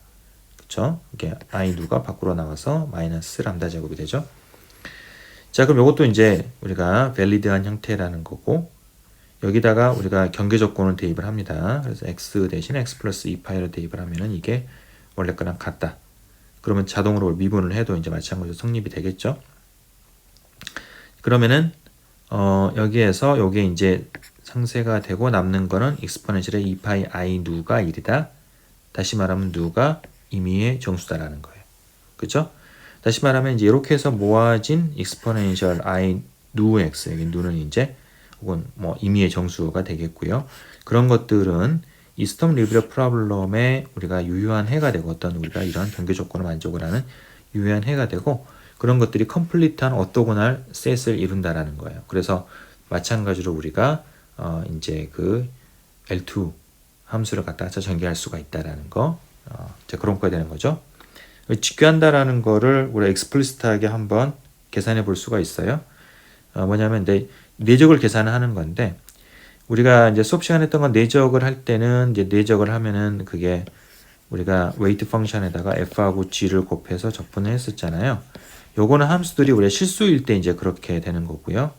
그렇죠? 이게 i 누가 밖으로 나와서 마이너스 람다 제곱이 되죠. 자, 그럼 이것도 이제 우리가 밸리드한 형태라는 거고, 여기다가 우리가 경계 조건을 대입을 합니다. 그래서 x 대신 x 플러스 2파이를 대입을 하면은 이게 원래 거랑 같다. 그러면 자동으로 미분을 해도 이제 마찬가지로 성립이 되겠죠. 그러면은 여기에서 요게 이제 상쇄가 되고 남는 거는 익스포넨셜의 2파이 i 누가 1이다. 다시 말하면 누가 임의의 정수다라는 거예요. 그죠? 다시 말하면 이제 이렇게 해서 모아진 익스포넨셜 i 누 x, 여기 누는 이제 혹은 뭐 임의의 정수가 되겠고요. 그런 것들은 이 스톰 리우블레 프로블럼에 우리가 유효한 해가 되고, 어떤 우리가 이런 경계 조건을 만족을 하는 유효한 해가 되고, 그런 것들이 컴플리트한 오토고날 셋을 이룬다라는 거예요. 그래서 마찬가지로 우리가 이제 그 L2 함수를 갖다가 전개할 수가 있다라는 거, 이제 그런 거가 되는 거죠. 직교한다라는 거를 우리가 익스플리시트하게 한번 계산해 볼 수가 있어요. 뭐냐면 내적을 계산하는 건데, 우리가 이제 수업 시간에 했던 건 내적을 할 때는 이제 내적을 하면은 그게 우리가 웨이트 펑션에다가 f하고 g를 곱해서 적분을 했었잖아요. 요거는 함수들이 우리가 실수일 때 이제 그렇게 되는 거고요.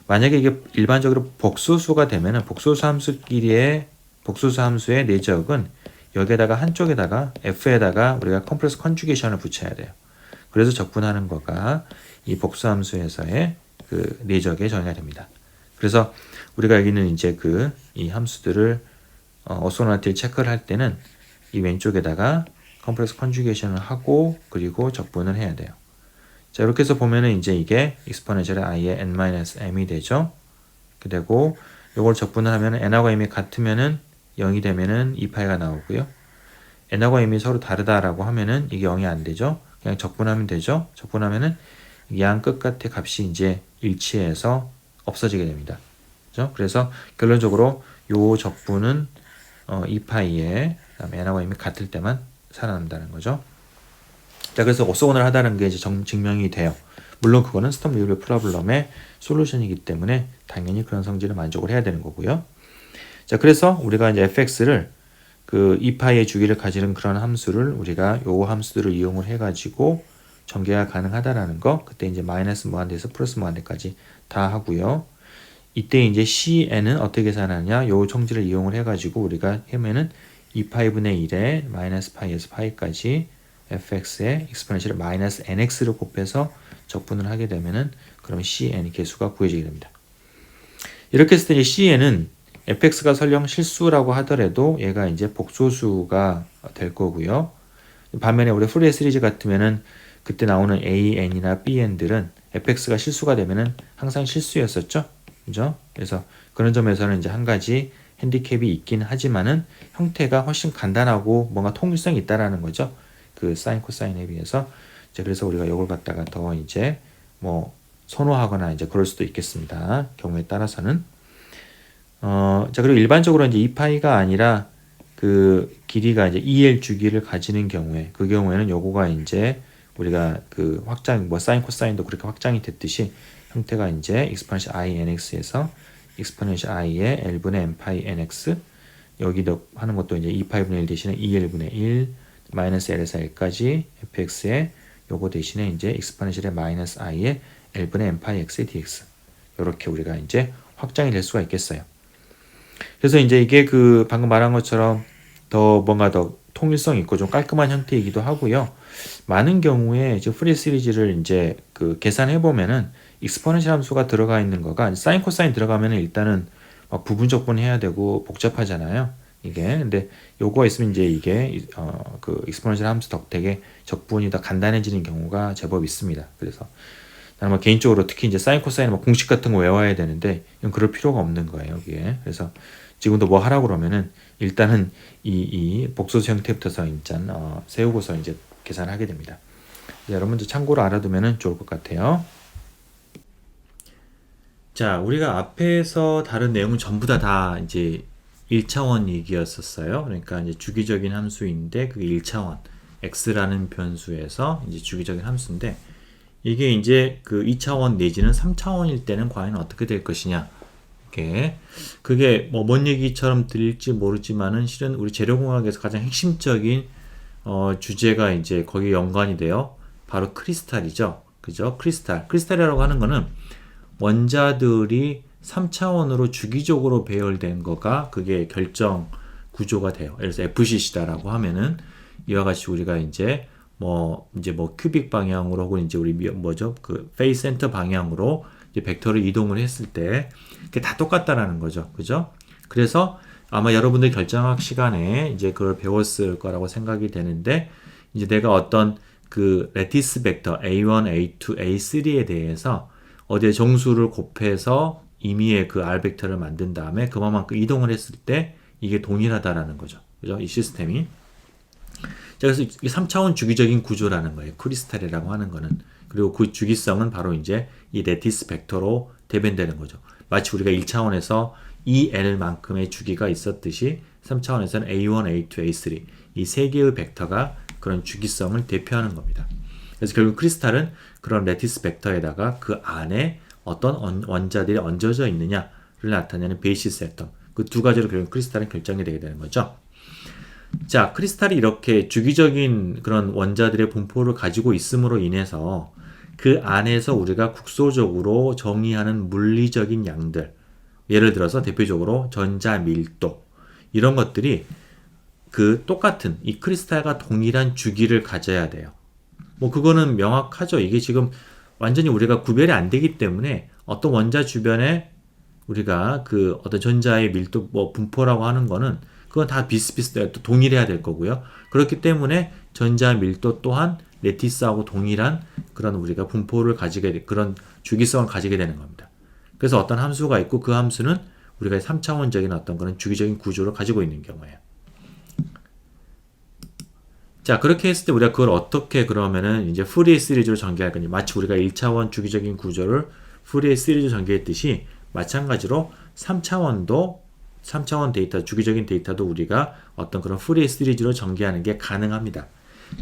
만약에 이게 일반적으로 복소수가 되면은 복소수 함수끼리의 복소수 함수의 내적은 여기에다가 한쪽에다가 f에다가 우리가 컴플렉스 컨주게이션을 붙여야 돼요. 그래서 적분하는 거가 이 복수 함수에서의 그 내적의 정의가 됩니다. 그래서 우리가 여기는 이제 이 함수들을 어소나티를 체크를 할 때는 이 왼쪽에다가 컴플렉스 컨주게이션을 하고 그리고 적분을 해야 돼요. 자, 이렇게 해서 보면은 이제 이게 익스포넨셜의 i의 n-m이 되죠. 그리고 이걸 적분을 하면은 n하고 m이 같으면은 0이 되면은 2파이가 나오고요. n하고 m이 서로 다르다라고 하면은 이게 0이 안 되죠. 그냥 적분하면 되죠. 적분하면은 양 끝같의 값이 이제 일치해서 없어지게 됩니다. 그죠? 그래서 결론적으로 요 적분은 2파이에 그다음에 n하고 m이 같을 때만 살아난다는 거죠. 자, 그래서 오소곤을 하다는 게 이제 증명이 돼요. 물론 그거는 스톰 리우블레 프로블럼의 솔루션이기 때문에 당연히 그런 성질을 만족을 해야 되는 거고요. 자, 그래서 우리가 이제 fx를 그 2파이의 주기를 가지는 그런 함수를 우리가 요 함수들을 이용을 해가지고 전개가 가능하다라는 거, 그때 이제 마이너스 무한대에서 플러스 무한대까지 다 하고요. 이때 이제 cn은 어떻게 계산하냐? 요 성질을 이용을 해가지고 우리가 하면은 2파이분의 1에 마이너스 파이에서 파이까지 fx의 익스포넨셜 마이너스 nx를 곱해서 적분을 하게 되면은 그러면 cn 개수가 구해지게 됩니다. 이렇게 했을 때 이제 cn은 fx가 설령 실수라고 하더라도 얘가 이제 복소수가 될 거고요. 반면에 우리 프리의 시리즈 같으면은 그때 나오는 a,n이나 b,n들은 fx가 실수가 되면은 항상 실수였었죠. 그죠? 그래서 그런 점에서는 이제 한 가지 핸디캡이 있긴 하지만은 형태가 훨씬 간단하고 뭔가 통일성이 있다라는 거죠. 그 사인 코사인에 비해서. 이제 그래서 우리가 이걸 갖다가 더 이제 뭐 선호하거나 이제 그럴 수도 있겠습니다. 경우에 따라서는. 자, 그리고 일반적으로 이제 2파이가 아니라 그 길이가 이제 2L 주기를 가지는 경우에, 그 경우에는 요거가 이제 우리가 그 확장, 뭐 사인 코사인도 그렇게 확장이 됐듯이 형태가 이제 익스포넨셜 i nx에서 익스포넨셜 i의 l분의 n 파이 nx, 여기도 하는 것도 이제 2파이분의 1 대신에 2L분의 1 마이너스 L에서 L까지 fx에 요거 대신에 이제 익스포넨셜의 마이너스 i의 L분의 n파이 x의 dx 이렇게 우리가 이제 확장이 될 수가 있겠어요. 그래서 이제 이게 그 방금 말한 것처럼 더 뭔가 더 통일성 있고 좀 깔끔한 형태이기도 하고요. 많은 경우에 이제 프리 시리즈를 이제 그 계산해 보면은 익스포넨셜 함수가 들어가 있는 거가 사인 코사인 들어가면은 일단은 부분적분 해야 되고 복잡하잖아요. 이게 근데 요거 있으면 이제 이게 그 익스포넨셜 함수 덕택에 적분이 더 간단해지는 경우가 제법 있습니다. 그래서 나는 뭐 개인적으로 특히 이제 사인 코사인 뭐 공식 같은 거 외워야 되는데 이건 그럴 필요가 없는 거예요. 여기에 그래서 지금도 뭐 하라고 그러면은 일단은 이 복소수 형태부터서 일단 세우고서 이제 계산하게 됩니다. 여러분들 참고로 알아두면은 좋을 것 같아요. 자, 우리가 앞에서 다른 내용은 전부 다 이제 1차원 얘기였었어요. 그러니까 이제 주기적인 함수인데 그게 1차원 x라는 변수에서 이제 주기적인 함수인데 이게 이제 그 2차원 내지는 3차원일 때는 과연 어떻게 될 것이냐. 그게 뭐 뭔 얘기처럼 들릴지 모르지만은 실은 우리 재료공학에서 가장 핵심적인 주제가 이제 거기에 연관이 돼요. 바로 크리스탈이죠. 그죠? 크리스탈이라고 하는 거는 원자들이 3차원으로 주기적으로 배열된 거가 그게 결정 구조가 돼요. 예를 들어서 FCC다라고 하면은 이와 같이 우리가 이제 뭐 큐빅 방향으로 혹은 이제 우리 뭐죠? 그 페이스 센터 방향으로 이제 벡터를 이동을 했을 때 그게 다 똑같다라는 거죠. 그죠? 그래서 아마 여러분들 결정학 시간에 이제 그걸 배웠을 거라고 생각이 되는데 이제 내가 어떤 그 레티스 벡터 A1, A2, A3에 대해서 어디에 정수를 곱해서 임의의 그 R 벡터를 만든 다음에 그만큼 이동을 했을 때 이게 동일하다라는 거죠. 그죠? 이 시스템이. 자, 그래서 이게 3차원 주기적인 구조라는 거예요. 크리스탈이라고 하는 거는. 그리고 그 주기성은 바로 이제 이 레티스 벡터로 대변되는 거죠. 마치 우리가 1차원에서 EL만큼의 주기가 있었듯이 3차원에서는 A1, A2, A3 이 세 개의 벡터가 그런 주기성을 대표하는 겁니다. 그래서 결국 크리스탈은 그런 레티스 벡터에다가 그 안에 어떤 원자들이 얹어져 있느냐를 나타내는 베이시스 애텀 그 두 가지로 결국 크리스탈은 결정이 되게 되는 거죠. 자, 크리스탈이 이렇게 주기적인 그런 원자들의 분포를 가지고 있음으로 인해서 그 안에서 우리가 국소적으로 정의하는 물리적인 양들 예를 들어서 대표적으로 전자 밀도 이런 것들이 그 똑같은 이 크리스탈과 동일한 주기를 가져야 돼요. 뭐 그거는 명확하죠. 이게 지금 완전히 우리가 구별이 안 되기 때문에 어떤 원자 주변에 우리가 그 어떤 전자의 밀도 뭐 분포라고 하는 거는 그건 다 비슷비슷해 또 동일해야 될 거고요. 그렇기 때문에 전자 밀도 또한 레티스하고 동일한 그런 우리가 분포를 가지게 그런 주기성을 가지게 되는 겁니다. 그래서 어떤 함수가 있고 그 함수는 우리가 3차원적인 어떤 그런 주기적인 구조를 가지고 있는 경우예요. 자, 그렇게 했을 때 우리가 그걸 어떻게 그러면은 이제 푸리에 시리즈로 전개할 거냐. 마치 우리가 1차원 주기적인 구조를 푸리에 시리즈로 전개했듯이 마찬가지로 3차원 데이터, 주기적인 데이터도 우리가 어떤 그런 푸리에 시리즈로 전개하는 게 가능합니다.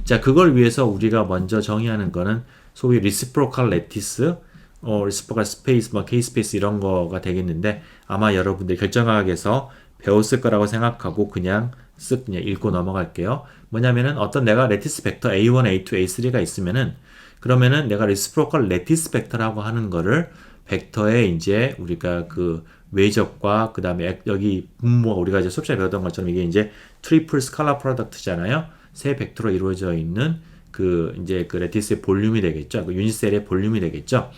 자, 그걸 위해서 우리가 먼저 정의하는 거는 소위 reciprocal lattice, reciprocal space, 뭐 k-space 이런 거가 되겠는데 아마 여러분들 결정학에서 배웠을 거라고 생각하고 그냥 읽고 넘어갈게요. 뭐냐면은 어떤 내가 레티스 벡터 A1, A2, A3가 있으면은 그러면은 내가 reciprocal lattice 벡터라고 하는 거를 벡터에 이제 우리가 그 외적과 그 다음에 여기 분모 우리가 이제 수업 시간에 배웠던 것처럼 이게 이제 트리플 스칼라 프로덕트잖아요. 세 벡터로 이루어져 있는 그 이제 그 레티스의 볼륨이 되겠죠. 그 유닛셀의 볼륨이 되겠죠.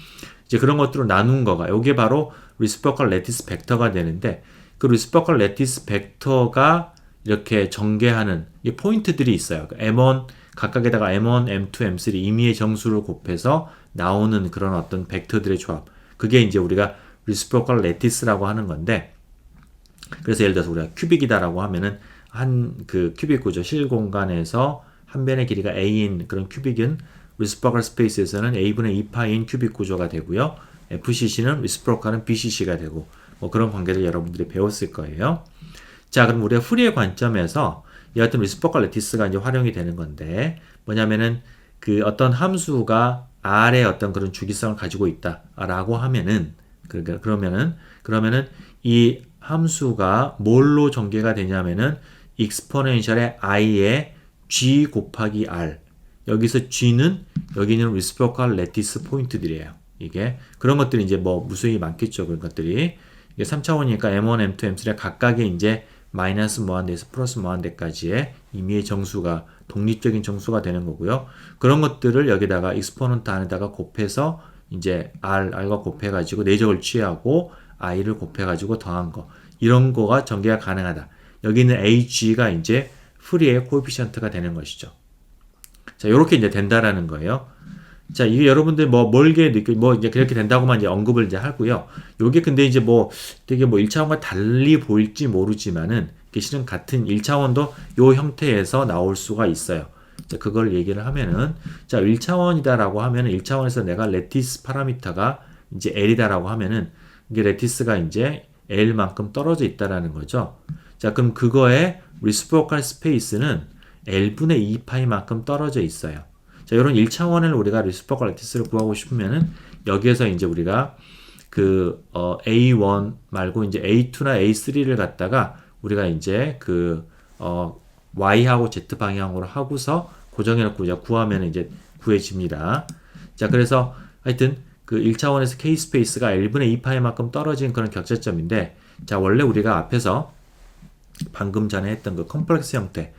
이제 그런 것들을 나눈 거가 이게 바로 reciprocal lattice 벡터가 되는데 그 reciprocal lattice 벡터가 이렇게 전개하는 이 포인트들이 있어요. M1 각각에다가 M1, M2, M3 임의의 정수를 곱해서 나오는 그런 어떤 벡터들의 조합. 그게 이제 우리가 reciprocal lattice라고 하는 건데 그래서 예를 들어서 우리가 큐빅이다라고 하면은 한 그 큐빅 구조 실 공간에서 한 변의 길이가 a인 그런 큐빅은 reciprocal space에서는 a분의 2파인 큐빅 구조가 되고요. FCC는 reciprocal은 BCC가 되고 뭐 그런 관계를 여러분들이 배웠을 거예요. 자, 그럼 우리가 푸리의 관점에서 이 같은 reciprocal lattice가 이제 활용이 되는 건데 뭐냐면은 그 어떤 함수가 R의 어떤 그런 주기성을 가지고 있다라고 하면은 그러면은 이 함수가 뭘로 전개가 되냐면은 exponential의 i의 g 곱하기 r. 여기서 g는 여기는 reciprocal lattice 포인트들이에요. 이게 그런 것들이 이제 뭐 무수히 많겠죠. 그런 것들이 이게 3차원이니까 m1, m2, m3가 각각의 이제 마이너스 뭐한대에서 플러스 뭐한대까지의 임의의 정수가 독립적인 정수가 되는 거고요. 그런 것들을 여기다가 exponent 안에다가 곱해서 이제 r과 곱해가지고 내적을 취하고 i를 곱해가지고 더한 거 이런 거가 전개가 가능하다. 여기 있는 ag가 이제 프리의 코에피션트가 되는 것이죠. 자, 요렇게 이제 된다라는 거예요. 자, 이게 여러분들 뭐 멀게 뭐 이제 그렇게 된다고만 이제 언급을 이제 하고요. 요게 근데 이제 뭐 되게 뭐 1차원과 달리 보일지 모르지만은 이게 실은 같은 1차원도 요 형태에서 나올 수가 있어요. 자, 그걸 얘기를 하면은 자, 1차원이다라고 하면은 1차원에서 내가 레티스 파라미터가 이제 L이다라고 하면은 이게 레티스가 이제 L만큼 떨어져 있다라는 거죠. 자, 그럼 그거의 reciprocal space는 L분의 2파이만큼 떨어져 있어요. 자, 이런 1차원을 우리가 reciprocal lattice를 구하고 싶으면은 여기에서 이제 우리가 그 A1 말고 이제 A2나 A3를 갖다가 우리가 이제 그 Y하고 Z 방향으로 하고서 고정해 놓고 이제 구하면 이제 구해집니다. 자, 그래서 하여튼 그 1차원에서 K 스페이스가 L분의 2파이만큼 떨어진 그런 격차점인데 자, 원래 우리가 앞에서 방금 전에 했던 그 컴플렉스 형태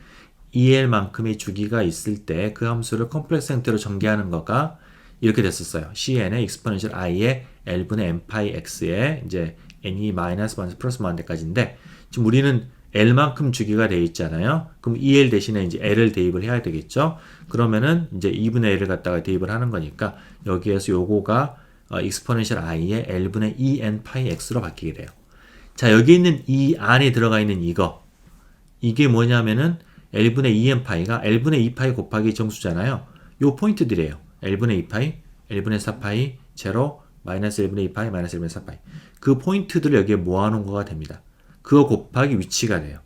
EL만큼의 주기가 있을 때 그 함수를 컴플렉스 형태로 전개하는 거가 이렇게 됐었어요. CN의 exponential i의 L분의 n 파이 x의 이제 n이 마이너스 1 플러스 1까지인데 지금 우리는 L만큼 주기가 되어 있잖아요. 그럼 EL 대신에 이제 L을 대입을 해야 되겠죠. 그러면은 이제 2분의 L을 갖다가 대입을 하는 거니까 여기에서 요거가 exponential i의 L분의 2n 파이 x로 바뀌게 돼요. 자, 여기 있는 이 안에 들어가 있는 이게 뭐냐면은 L분의 2n 파이가 L분의 2파이 곱하기 정수잖아요. 요 포인트들이에요. L분의 2파이, L분의 4파이, 제로, 마이너스 1분의 2파이, 마이너스 1분의 4파이. 그 포인트들을 여기에 모아놓은 거가 됩니다. 그거 곱하기 위치가 돼요.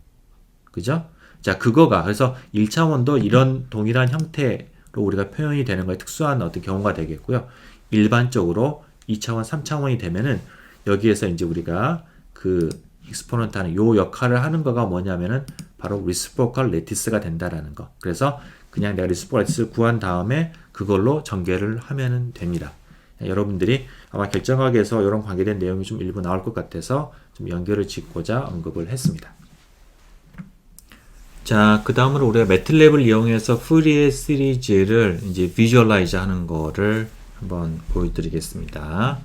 그죠? 자, 그거가, 그래서 1차원도 이런 동일한 형태로 우리가 표현이 되는 거에 특수한 어떤 경우가 되겠고요. 일반적으로 2차원, 3차원이 되면은 여기에서 이제 우리가 그 익스포넌트 하는 요 역할을 하는 거가 뭐냐면은 바로 reciprocal lattice가 된다라는 거. 그래서 그냥 내가 reciprocal lattice를 구한 다음에 그걸로 전개를 하면 됩니다. 여러분들이 아마 결정학에서 이런 관계된 내용이 좀 일부 나올 것 같아서 좀 연결을 짓고자 언급을 했습니다. 자, 그 다음으로 우리가 매틀랩을 이용해서 푸리에 시리즈를 이제 비주얼라이즈 하는 거를 한번 보여드리겠습니다.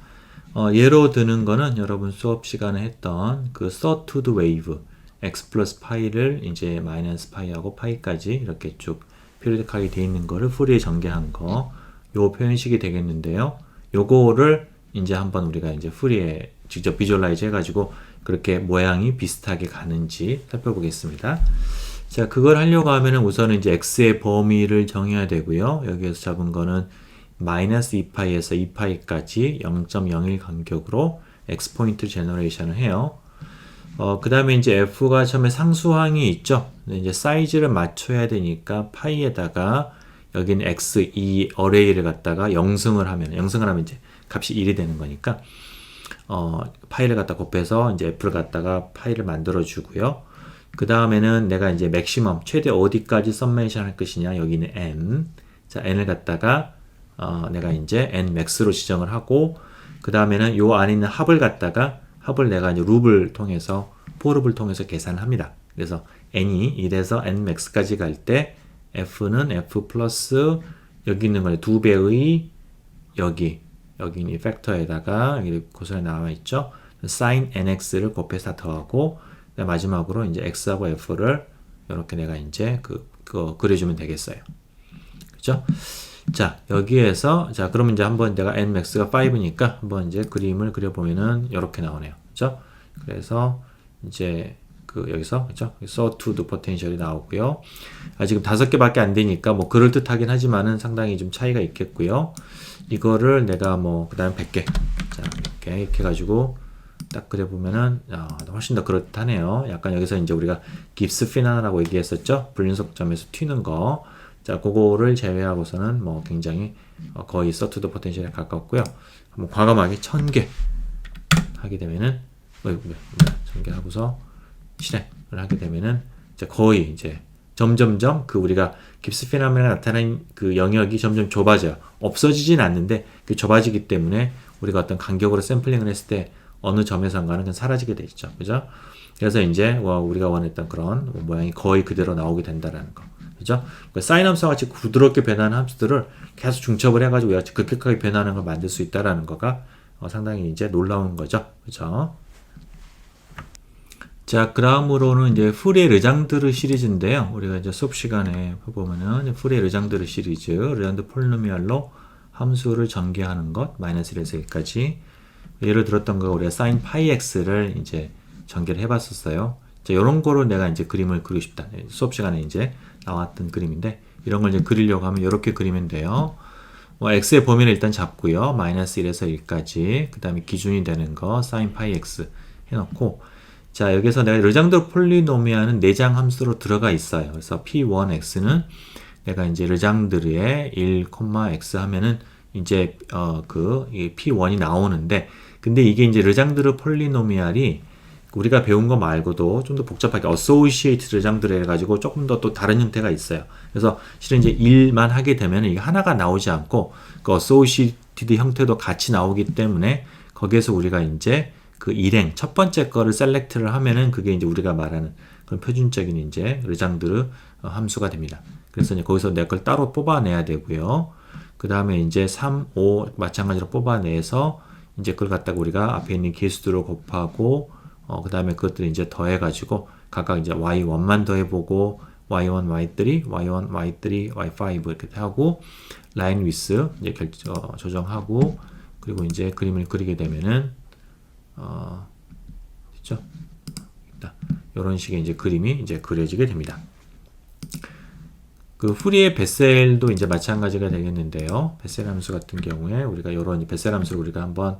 예로 드는 거는 여러분 수업 시간에 했던 그 sawtooth wave x 플러스 파이를 이제 마이너스 파이하고 파이까지 이렇게 쭉 피리드하게 돼 있는 거를 푸리에 전개한 거, 요 표현식이 되겠는데요. 요거를 이제 한번 우리가 이제 푸리에 직접 비주얼라이즈 해가지고 그렇게 모양이 비슷하게 가는지 살펴보겠습니다. 자, 그걸 하려고 하면은 우선은 이제 x의 범위를 정해야 되고요. 여기에서 잡은 거는 마이너스 2파이에서 2파이까지 0.01 간격으로 x 포인트 제너레이션을 해요. 그 다음에 이제 f가 처음에 상수항이 있죠. 이제 사이즈를 맞춰야 되니까 파이에다가 여기는 x 이 어레이를 갖다가 영승을 하면 이제 값이 1이 되는 거니까 파이를 갖다 곱해서 이제 f를 갖다가 파이를 만들어 주고요. 그 다음에는 내가 이제 맥시멈 최대 어디까지 썸메이션 할 것이냐, 여기는 n. 자, n을 갖다가 내가 이제 n max로 지정을 하고, 그 다음에는 요 안에 있는 합을 내가 이제 룹을 통해서 포룹을 통해서 계산을 합니다. 그래서 n이 1에서 n max까지 갈 때 f는 f 플러스 여기 있는 거에 2배의 여기 이 팩터에다가 여기 고선에 나와 있죠. sin nx를 곱해서 다 더하고 마지막으로 이제 x하고 f를 이렇게 내가 이제 그거 그려주면 되겠어요. 그죠? 자, 여기에서 자, 그러면 이제 한번 내가 n max가 5니까 한번 이제 그림을 그려보면은 이렇게 나오네요. 그죠? 그래서 이제 여기서 그죠? sawtooth potential이 나오고요. 지금 5개밖에 안 되니까 뭐 그럴 듯하긴 하지만은 상당히 좀 차이가 있겠고요. 이거를 내가 뭐 그다음 100개 자, 이렇게 해가지고 딱 그려보면은 훨씬 더 그럴듯하네요. 약간 여기서 이제 우리가 깁스 피나라고 얘기했었죠. 불륜속점에서 튀는 거. 자, 그거를 제외하고서는 뭐 굉장히 거의 sawtooth potential에 가깝고요. 한번 과감하게 1000개 하게 되면은 전개하고서 실행을 하게 되면은 이제 거의 이제 점점점 그 우리가 깁스 피노메나 나타나는 그 영역이 점점 좁아져요. 없어지진 않는데 그 좁아지기 때문에 우리가 어떤 간격으로 샘플링을 했을 때 어느 점에선가는 그냥 사라지게 돼 있죠. 그죠? 그래서 이제 우리가 원했던 그런 모양이 거의 그대로 나오게 된다라는 거. 그죠? 그러니까 사인 함수와 같이 부드럽게 변하는 함수들을 계속 중첩을 해가지고 급격하게 변하는 걸 만들 수 있다라는 거가 상당히 이제 놀라운 거죠. 그죠? 자, 그 다음으로는 이제 푸리에 르장드르 시리즈인데요. 우리가 이제 수업 시간에 보면은 푸리에 르장드르 시리즈, 르장드 폴리노미알로 함수를 전개하는 것, 마이너스 1에서 1까지. 예를 들었던 거 우리가 sin 파이 x를 이제 전개를 해봤었어요. 자, 이런 거로 내가 이제 그림을 그리고 싶다. 수업 시간에 이제 나왔던 그림인데, 이런 걸 이제 그리려고 하면 이렇게 그리면 돼요. x의 범위를 일단 잡고요. 마이너스 1에서 1까지. 그 다음에 기준이 되는 거, sin 파이 x 해놓고, 자, 여기서 내가 르장드르 폴리노미알은 내장 함수로 들어가 있어요. 그래서 p1x는 내가 이제 르장드르의 1, x 하면은 이제 이 p1이 나오는데, 근데 이게 이제 르장드르 폴리노미알이 우리가 배운 거 말고도 좀 더 복잡하게 어소시에이트 르장드르 해가지고 조금 더 또 다른 형태가 있어요. 그래서 실은 이제 1만 하게 되면 이게 하나가 나오지 않고 그 어소시에이티드 형태도 같이 나오기 때문에 거기에서 우리가 이제 그 일행 첫 번째 거를 셀렉트를 하면은 그게 이제 우리가 말하는 그런 표준적인 이제 르장드르 함수가 됩니다. 그래서 이제 거기서 내 걸 따로 뽑아내야 되고요. 그 다음에 이제 3, 5 마찬가지로 뽑아내서 이제 그걸 갖다가 우리가 앞에 있는 개수들을 곱하고 그 다음에 그것들을 이제 더해가지고 각각 이제 y1만 더해보고 y1, y3, y1, y3, y5 이렇게 하고 라인 위스 이제 조정하고 그리고 이제 그림을 그리게 되면은 됐죠? 이런 식의 이제 그림이 이제 그려지게 됩니다. 그 푸리에 베셀도 이제 마찬가지가 되겠는데요. 베셀 함수 같은 경우에 우리가 이런 베셀 함수를 우리가 한번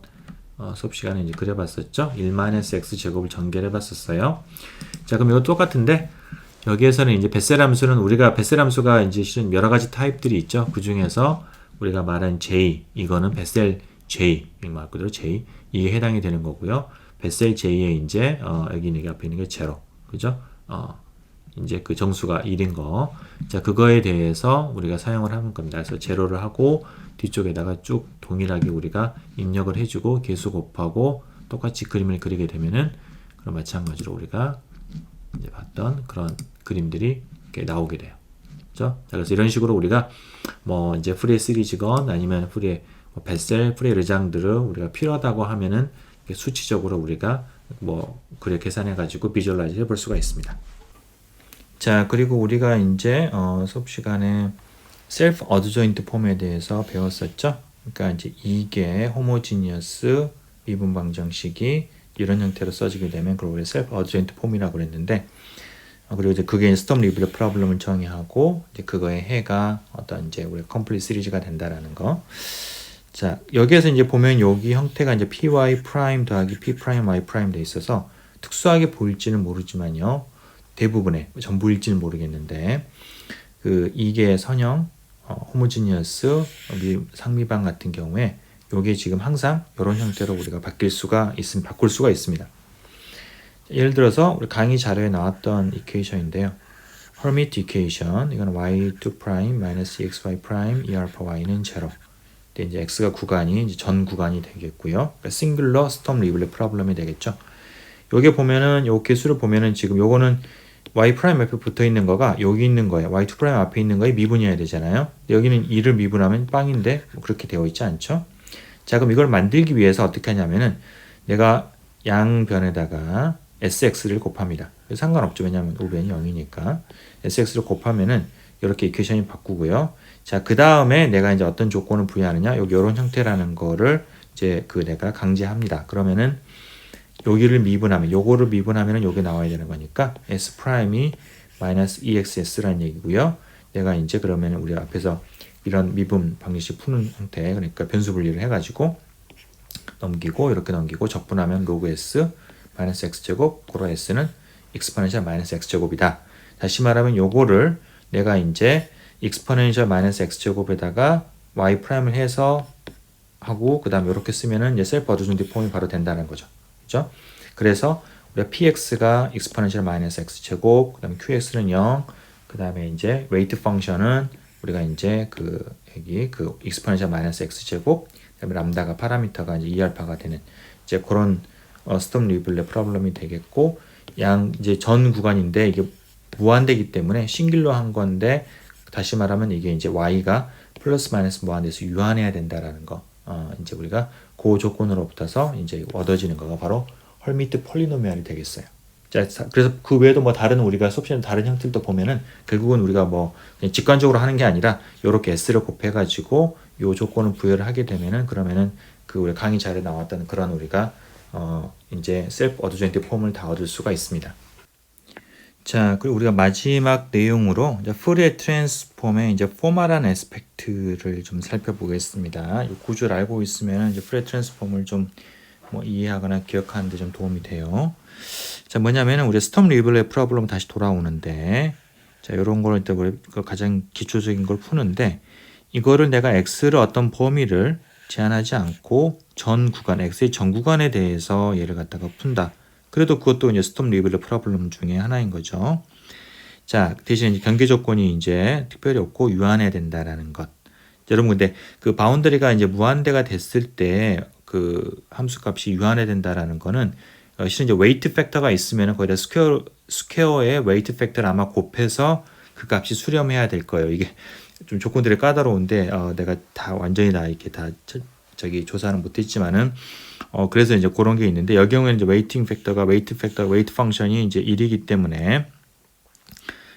수업 시간에 이제 그려봤었죠. 1-x 제곱을 전개를 해봤었어요. 자, 그럼 이거 똑같은데 여기에서는 이제 베셀 함수는 우리가 베셀 함수가 이제 실은 여러 가지 타입들이 있죠. 그 중에서 우리가 말한 J 이거는 베셀 J 말 그대로 J 이게 해당이 되는 거고요. 베셀 J에 이제 여기 있는 게 앞에 있는 게 제로 그죠? 이제 그 정수가 1인 거. 자, 그거에 대해서 우리가 사용을 하는 겁니다. 그래서 제로를 하고 뒤쪽에다가 쭉 동일하게 우리가 입력을 해주고 개수 곱하고 똑같이 그림을 그리게 되면은 그럼 마찬가지로 우리가 이제 봤던 그런 그림들이 이렇게 나오게 돼요. 그죠? 자, 그래서 이런 식으로 우리가 뭐 이제 푸리에 시리즈건 아니면 푸리에 베셀, 푸리에 르장드르 우리가 필요하다고 하면은 수치적으로 우리가 뭐 그래 계산해 가지고 비주얼라이즈 해볼 수가 있습니다. 자, 그리고 우리가 이제 수업 시간에 셀프 어드조인트 폼에 대해서 배웠었죠. 그러니까 이제 이게 호모지니어스 미분 방정식이 이런 형태로 써지게 되면 그걸 우리 셀프 어드조인트 폼이라고 그랬는데 그리고 이제 그게 스톰 리블레 프로블럼을 정의하고 이제 그거의 해가 어떤 이제 우리 컴플리트 시리즈가 된다라는 거. 자, 여기에서 이제 보면 여기 형태가 이제 py 프라임 더하기 p 프라임 y 프라임 돼 있어서 특수하게 보일지는 모르지만요. 대부분의 전부일지는 모르겠는데 그 이게 선형 호모지니어스 상미방 같은 경우에 요게 지금 항상 이런 형태로 우리가 바꿀 수가 있습니다. 예를 들어서 우리 강의 자료에 나왔던 이퀘이션인데요. 허미트 이퀘이션 이거는 y2 프라임 마이너스 xy 프라임 e 알파 y는 제로. 근데 이제 x가 구간이 이제 전 구간이 되겠고요. 그러니까 싱글러 스톰 리블레 프로블럼이 되겠죠. 요게 보면은 요 개수를 보면은 지금 요거는 y 프라임 앞에 붙어 있는 거가 여기 있는 거예요. y2 프라임 앞에 있는 거에 미분이어야 되잖아요. 여기는 2를 미분하면 빵인데 뭐 그렇게 되어 있지 않죠? 자, 그럼 이걸 만들기 위해서 어떻게 하냐면은 내가 양변에다가 sx를 곱합니다. 상관없죠. 왜냐하면 우변이 0이니까 sx를 곱하면은 이렇게 이퀘이션이 바꾸고요. 자, 그 다음에 내가 이제 어떤 조건을 부여하느냐? 여기 이런 형태라는 거를 이제 내가 강제합니다. 그러면은 여기를 미분하면 요거를 미분하면은 요게 나와야 되는 거니까 s 프라임이 마이너스 exs라는 얘기고요. 내가 이제 그러면 우리 앞에서 이런 미분 방정식 푸는 형태 그러니까 변수 분리를 해가지고 넘기고 이렇게 넘기고 적분하면 로그 s 마이너스 x제곱 고로 s는 익스포넨셜 마이너스 x제곱이다. 다시 말하면 요거를 내가 이제 익스포넨셜 마이너스 x제곱에다가 y 프라임을 해서 하고 그 다음에 이렇게 쓰면은 이제 셀프 어드존트 폼이 바로 된다는 거죠. 그죠? 그래서 우리가 px가 exponential 마이너스 x 제곱, 그다음에 qx는 0, 그다음에 이제 웨이트 펑션은 우리가 이제 그 여기 그 exponential 마이너스 x 제곱, 그다음에 람다가 파라미터가 이제 2알파가 되는 이제 그런 스톰 리블레 프로블럼이 되겠고, 양 이제 전 구간인데 이게 무한대기 때문에 싱글로 한 건데, 다시 말하면 이게 이제 y가 플러스 마이너스 무한대에서 유한해야 된다라는 거. 이제 우리가 그 조건으로부터서 이제 얻어지는 거가 바로 헐미트 폴리노미알이 되겠어요. 자, 그래서 그 외에도 뭐 다른 우리가 수업시간 다른 형태도 보면은 결국은 우리가 뭐 그냥 직관적으로 하는 게 아니라 요렇게 s를 곱해가지고 요 조건을 부여를 하게 되면은, 그러면은 그 우리 강의 자료에 나왔던 그런 우리가 이제 셀프 어드조인트 폼을 다 얻을 수가 있습니다. 자, 그리고 우리가 마지막 내용으로 이제 푸리에 트랜스폼의 이제 포멀한 에스펙트를 좀 살펴보겠습니다. 이 구조를 알고 있으면 이제 푸리에 트랜스폼을 좀 뭐 이해하거나 기억하는 데 좀 도움이 돼요. 자, 뭐냐면은 우리 스톰 리블레 프로블럼 다시 돌아오는데, 자, 요런 걸 일단 우리 가장 기초적인 걸 푸는데, 이거를 내가 x를 어떤 범위를 제한하지 않고 전 구간, x의 전 구간에 대해서 얘를 갖다가 푼다. 그래도 그것도 이제 스톰 리블레 프로블럼 중에 하나인 거죠. 자, 대신 경계 조건이 이제 특별히 없고 유한해야 된다라는 것. 여러분, 근데 그 바운더리가 이제 무한대가 됐을 때 그 함수 값이 유한해야 된다라는 거는 실은 이제 웨이트 팩터가 있으면 거기다 스퀘어의 웨이트 팩터를 아마 곱해서 그 값이 수렴해야 될 거예요. 이게 좀 조건들이 까다로운데 내가 다 완전히 다 이렇게 다 저기 조사는 못했지만은 그래서 이제 그런 게 있는데, 여기 경우에는 이제 웨이트 펑션이 이제 1이기 때문에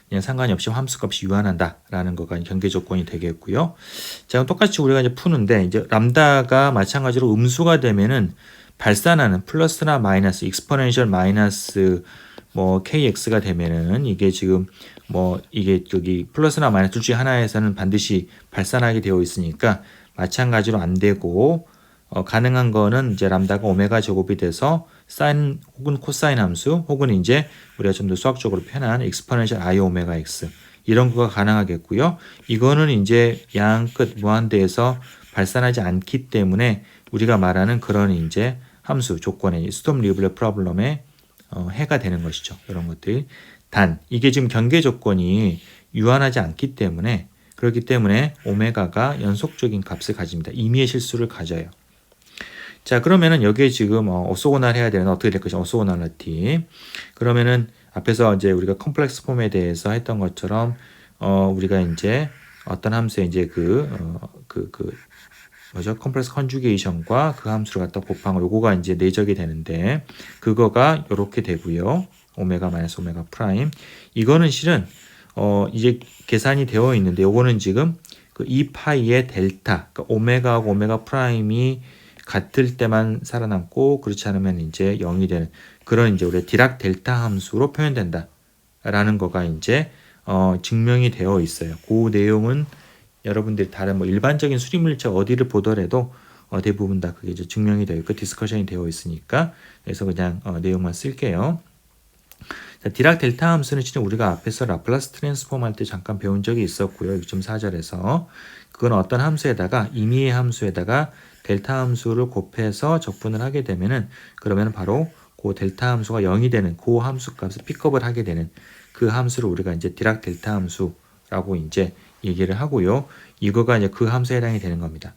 그냥 상관이 없이 함수값이 유한한다라는 거가 경계 조건이 되겠고요. 자, 똑같이 우리가 이제 푸는데, 이제 람다가 마찬가지로 음수가 되면은 발산하는 플러스나 마이너스, 익스포넨셜 마이너스 뭐 kx가 되면은 이게 지금 뭐 이게 여기 플러스나 마이너스 둘 중에 하나에서는 반드시 발산하게 되어 있으니까 마찬가지로 안 되고, 가능한 거는 이제 람다가 오메가 제곱이 돼서 사인 혹은 코사인 함수, 혹은 이제 우리가 좀 더 수학적으로 표현한 exponential i 오메가 x, 이런 거가 가능하겠고요. 이거는 이제 양 끝 무한대에서 발산하지 않기 때문에 우리가 말하는 그런 이제 함수 조건의 스톰 리블레 프로블럼의 해가 되는 것이죠. 이런 것들이. 단 이게 지금 경계 조건이 유한하지 않기 때문에, 그렇기 때문에 오메가가 연속적인 값을 가집니다. 임의의 실수를 가져요. 자, 그러면은 여기에 지금 오소고날 해야 되는 어떻게 될 것이냐, 오소고날리티. 그러면은 앞에서 이제 우리가 컴플렉스 폼에 대해서 했던 것처럼 우리가 이제 어떤 함수에 이제 뭐죠? 컴플렉스 컨주게이션과 그 함수를 갖다 곱한 거, 요거가 이제 내적이 되는데, 그거가 요렇게 되고요. 오메가 마이너스 오메가 프라임. 이거는 실은 이제 계산이 되어 있는데, 요거는 지금 그 2파이의 델타, 그러니까 오메가하고 오메가 프라임이 같을 때만 살아남고, 그렇지 않으면 이제 0이 되는 그런 이제 우리 디락 델타 함수로 표현된다라는 거가 이제 증명이 되어 있어요. 그 내용은 여러분들이 다른 뭐 일반적인 수리물체 어디를 보더라도 대부분 다 그게 이제 증명이 되어 있고 디스커션이 되어 있으니까, 그래서 그냥 내용만 쓸게요. 자, 디락 델타 함수는 진짜 우리가 앞에서 라플라스 트랜스폼 할 때 잠깐 배운 적이 있었고요. 6.4절에서 그건 어떤 함수에다가 임의의 함수에다가 델타 함수를 곱해서 적분을 하게 되면은, 그러면 바로 그 델타 함수가 0이 되는 그 함수 값을 픽업을 하게 되는 그 함수를 우리가 이제 디락 델타 함수라고 이제 얘기를 하고요. 이거가 이제 그 함수에 해당이 되는 겁니다.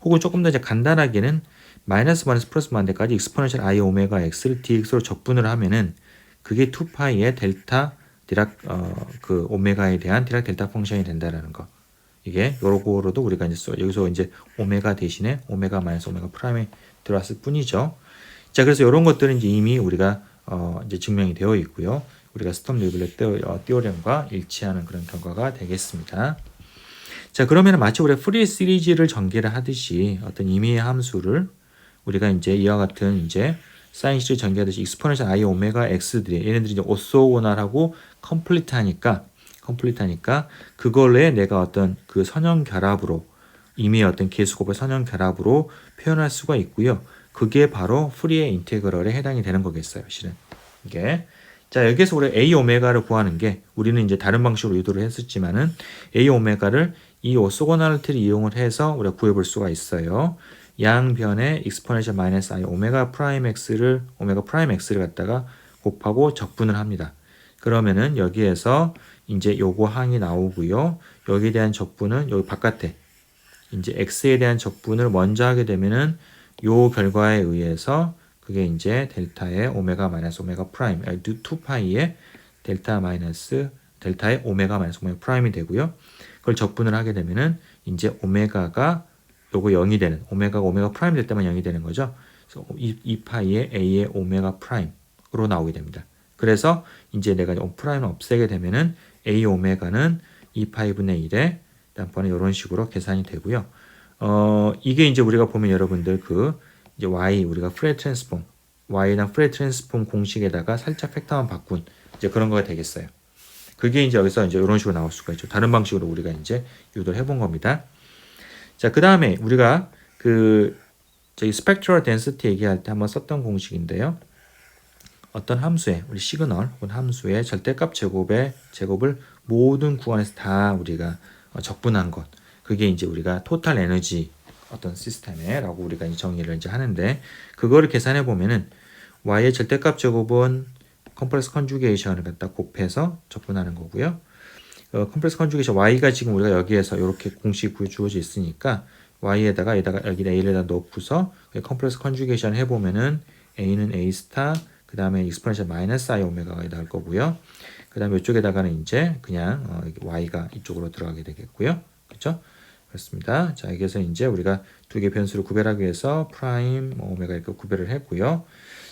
혹은 조금 더 이제 간단하게는 마이너스 플러스 만대까지 익스포넨셜 i 오메가 x를 dx로 적분을 하면은 그게 2파이의 델타 디락 그 오메가에 대한 디락 델타 펑션이 된다라는 거. 이게 요거로도 우리가 이제 여기서 이제 오메가 대신에 오메가 마이너스 오메가 프라임이 들어왔을 뿐이죠. 자, 그래서 이런 것들은 이제 이미 우리가 이제 증명이 되어 있고요. 우리가 스톰 리블레 띠오렘과 일치하는 그런 결과가 되겠습니다. 자, 그러면 마치 우리가 프리 시리즈를 전개를 하듯이 어떤 임의의 함수를 우리가 이제 이와 같은 이제 사인 시리즈 전개하듯이 익스포넨셜 i 오메가 x들이 얘네들이 이제 오소고날하고 컴플리트하니까 그걸로 내가 어떤 그 선형 결합으로 임의의 어떤 계수곱의 선형 결합으로 표현할 수가 있고요. 그게 바로 프리의 인테그럴에 해당이 되는 거겠어요, 실은. 이게. 자, 여기에서 우리 a 오메가를 구하는 게, 우리는 이제 다른 방식으로 유도를 했었지만은 a 오메가를 이 오소고날리티를 이용을 해서 우리가 구해볼 수가 있어요. 양변에 exponential 마이너스 i 오메가 프라임 x를 갖다가 곱하고 적분을 합니다. 그러면은 여기에서 이제 요거 항이 나오고요. 여기에 대한 적분은 여기 바깥에 이제 x에 대한 적분을 먼저 하게 되면은 요 결과에 의해서 그게 이제 델타의 오메가 마이너스 오메가 프라임 2파이의 델타의 오메가 마이너스 오메가 프라임이 되고요. 그걸 적분을 하게 되면은 이제 오메가가 요거 0이 되는 오메가 프라임 될 때만 0이 되는 거죠. 그래서 2파이의 a의 오메가 프라임으로 나오게 됩니다. 그래서 이제 내가 프라임을 없애게 되면은 a 오메가는 2파이분의 1에 다음번에 이런 식으로 계산이 되고요. 이게 이제 우리가 보면 여러분들 이제 y 우리가 프레 트랜스폼 y랑 프레 트랜스폼 공식에다가 살짝 팩터만 바꾼 이제 그런 거가 되겠어요. 그게 이제 여기서 이제 이런 식으로 나올 수가 있죠. 다른 방식으로 우리가 이제 유도를 해본 겁니다. 자, 그 다음에 우리가 저희 스펙트럴 덴시티 얘기할 때 한번 썼던 공식인데요. 어떤 함수의 우리 시그널 혹은 함수의 절대값 제곱을 모든 구간에서 다 우리가 적분한 것. 그게 이제 우리가 토탈 에너지 어떤 시스템에라고 우리가 정의를 이제 하는데 그거를 계산해 보면은 y의 절대값 제곱은 컴플렉스 컨주게이션을 갖다 곱해서 적분하는 거고요. 컴플렉스 컨주게이션 y가 지금 우리가 여기에서 이렇게 공식이 주어져 있으니까 y에다가 여기 a를 넣고서 컴플렉스 컨주게이션 해보면은 a는 a 스타 그 다음에 익스포넨셜 마이너스 i 오메가가 나올 거고요. 그 다음에 이쪽에다가는 이제 그냥 y가 이쪽으로 들어가게 되겠고요. 그렇죠? 그렇습니다. 자, 여기서 이제 우리가 두 개 변수를 구별하기 위해서 프라임 오메가 이렇게 구별을 했고요.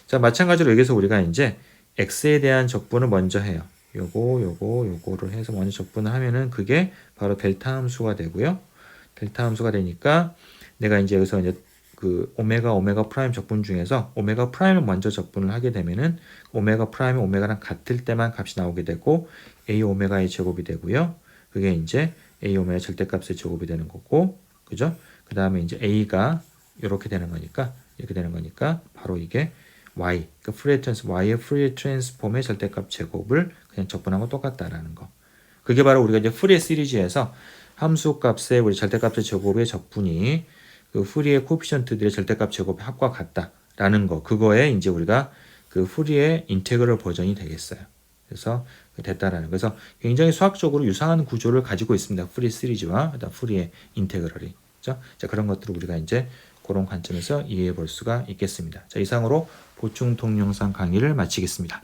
자, 마찬가지로 여기서 우리가 이제 x에 대한 적분을 먼저 해요. 요거를 해서 먼저 적분을 하면은 그게 바로 델타 함수가 되고요. 델타 함수가 되니까 내가 이제 여기서 이제 오메가 프라임 적분 중에서 오메가 프라임을 먼저 적분을 하게 되면은 오메가 프라임이 오메가랑 같을 때만 값이 나오게 되고 a 오메가의 제곱이 되고요. 그게 이제 a 오메가 절대값의 제곱이 되는 거고, 그죠? 그 다음에 이제 a가 이렇게 되는 거니까 바로 이게 y, y의 프리에 트랜스폼의 절대값 제곱을 그냥 적분하고 똑같다라는 거. 그게 바로 우리가 이제 푸리에 시리즈에서 함수 값의 우리 절대값의 제곱의 적분이 푸리에 코피션트들의 절대값 제곱의 합과 같다라는 거. 그거에 이제 우리가 푸리에 인테그럴 버전이 되겠어요. 그래서 됐다라는. 그래서 굉장히 수학적으로 유사한 구조를 가지고 있습니다. 푸리 시리즈와 푸리의 인테그럴이. 그렇죠? 자, 그런 것들을 우리가 이제 그런 관점에서 이해해 볼 수가 있겠습니다. 자, 이상으로 보충 동영상 강의를 마치겠습니다.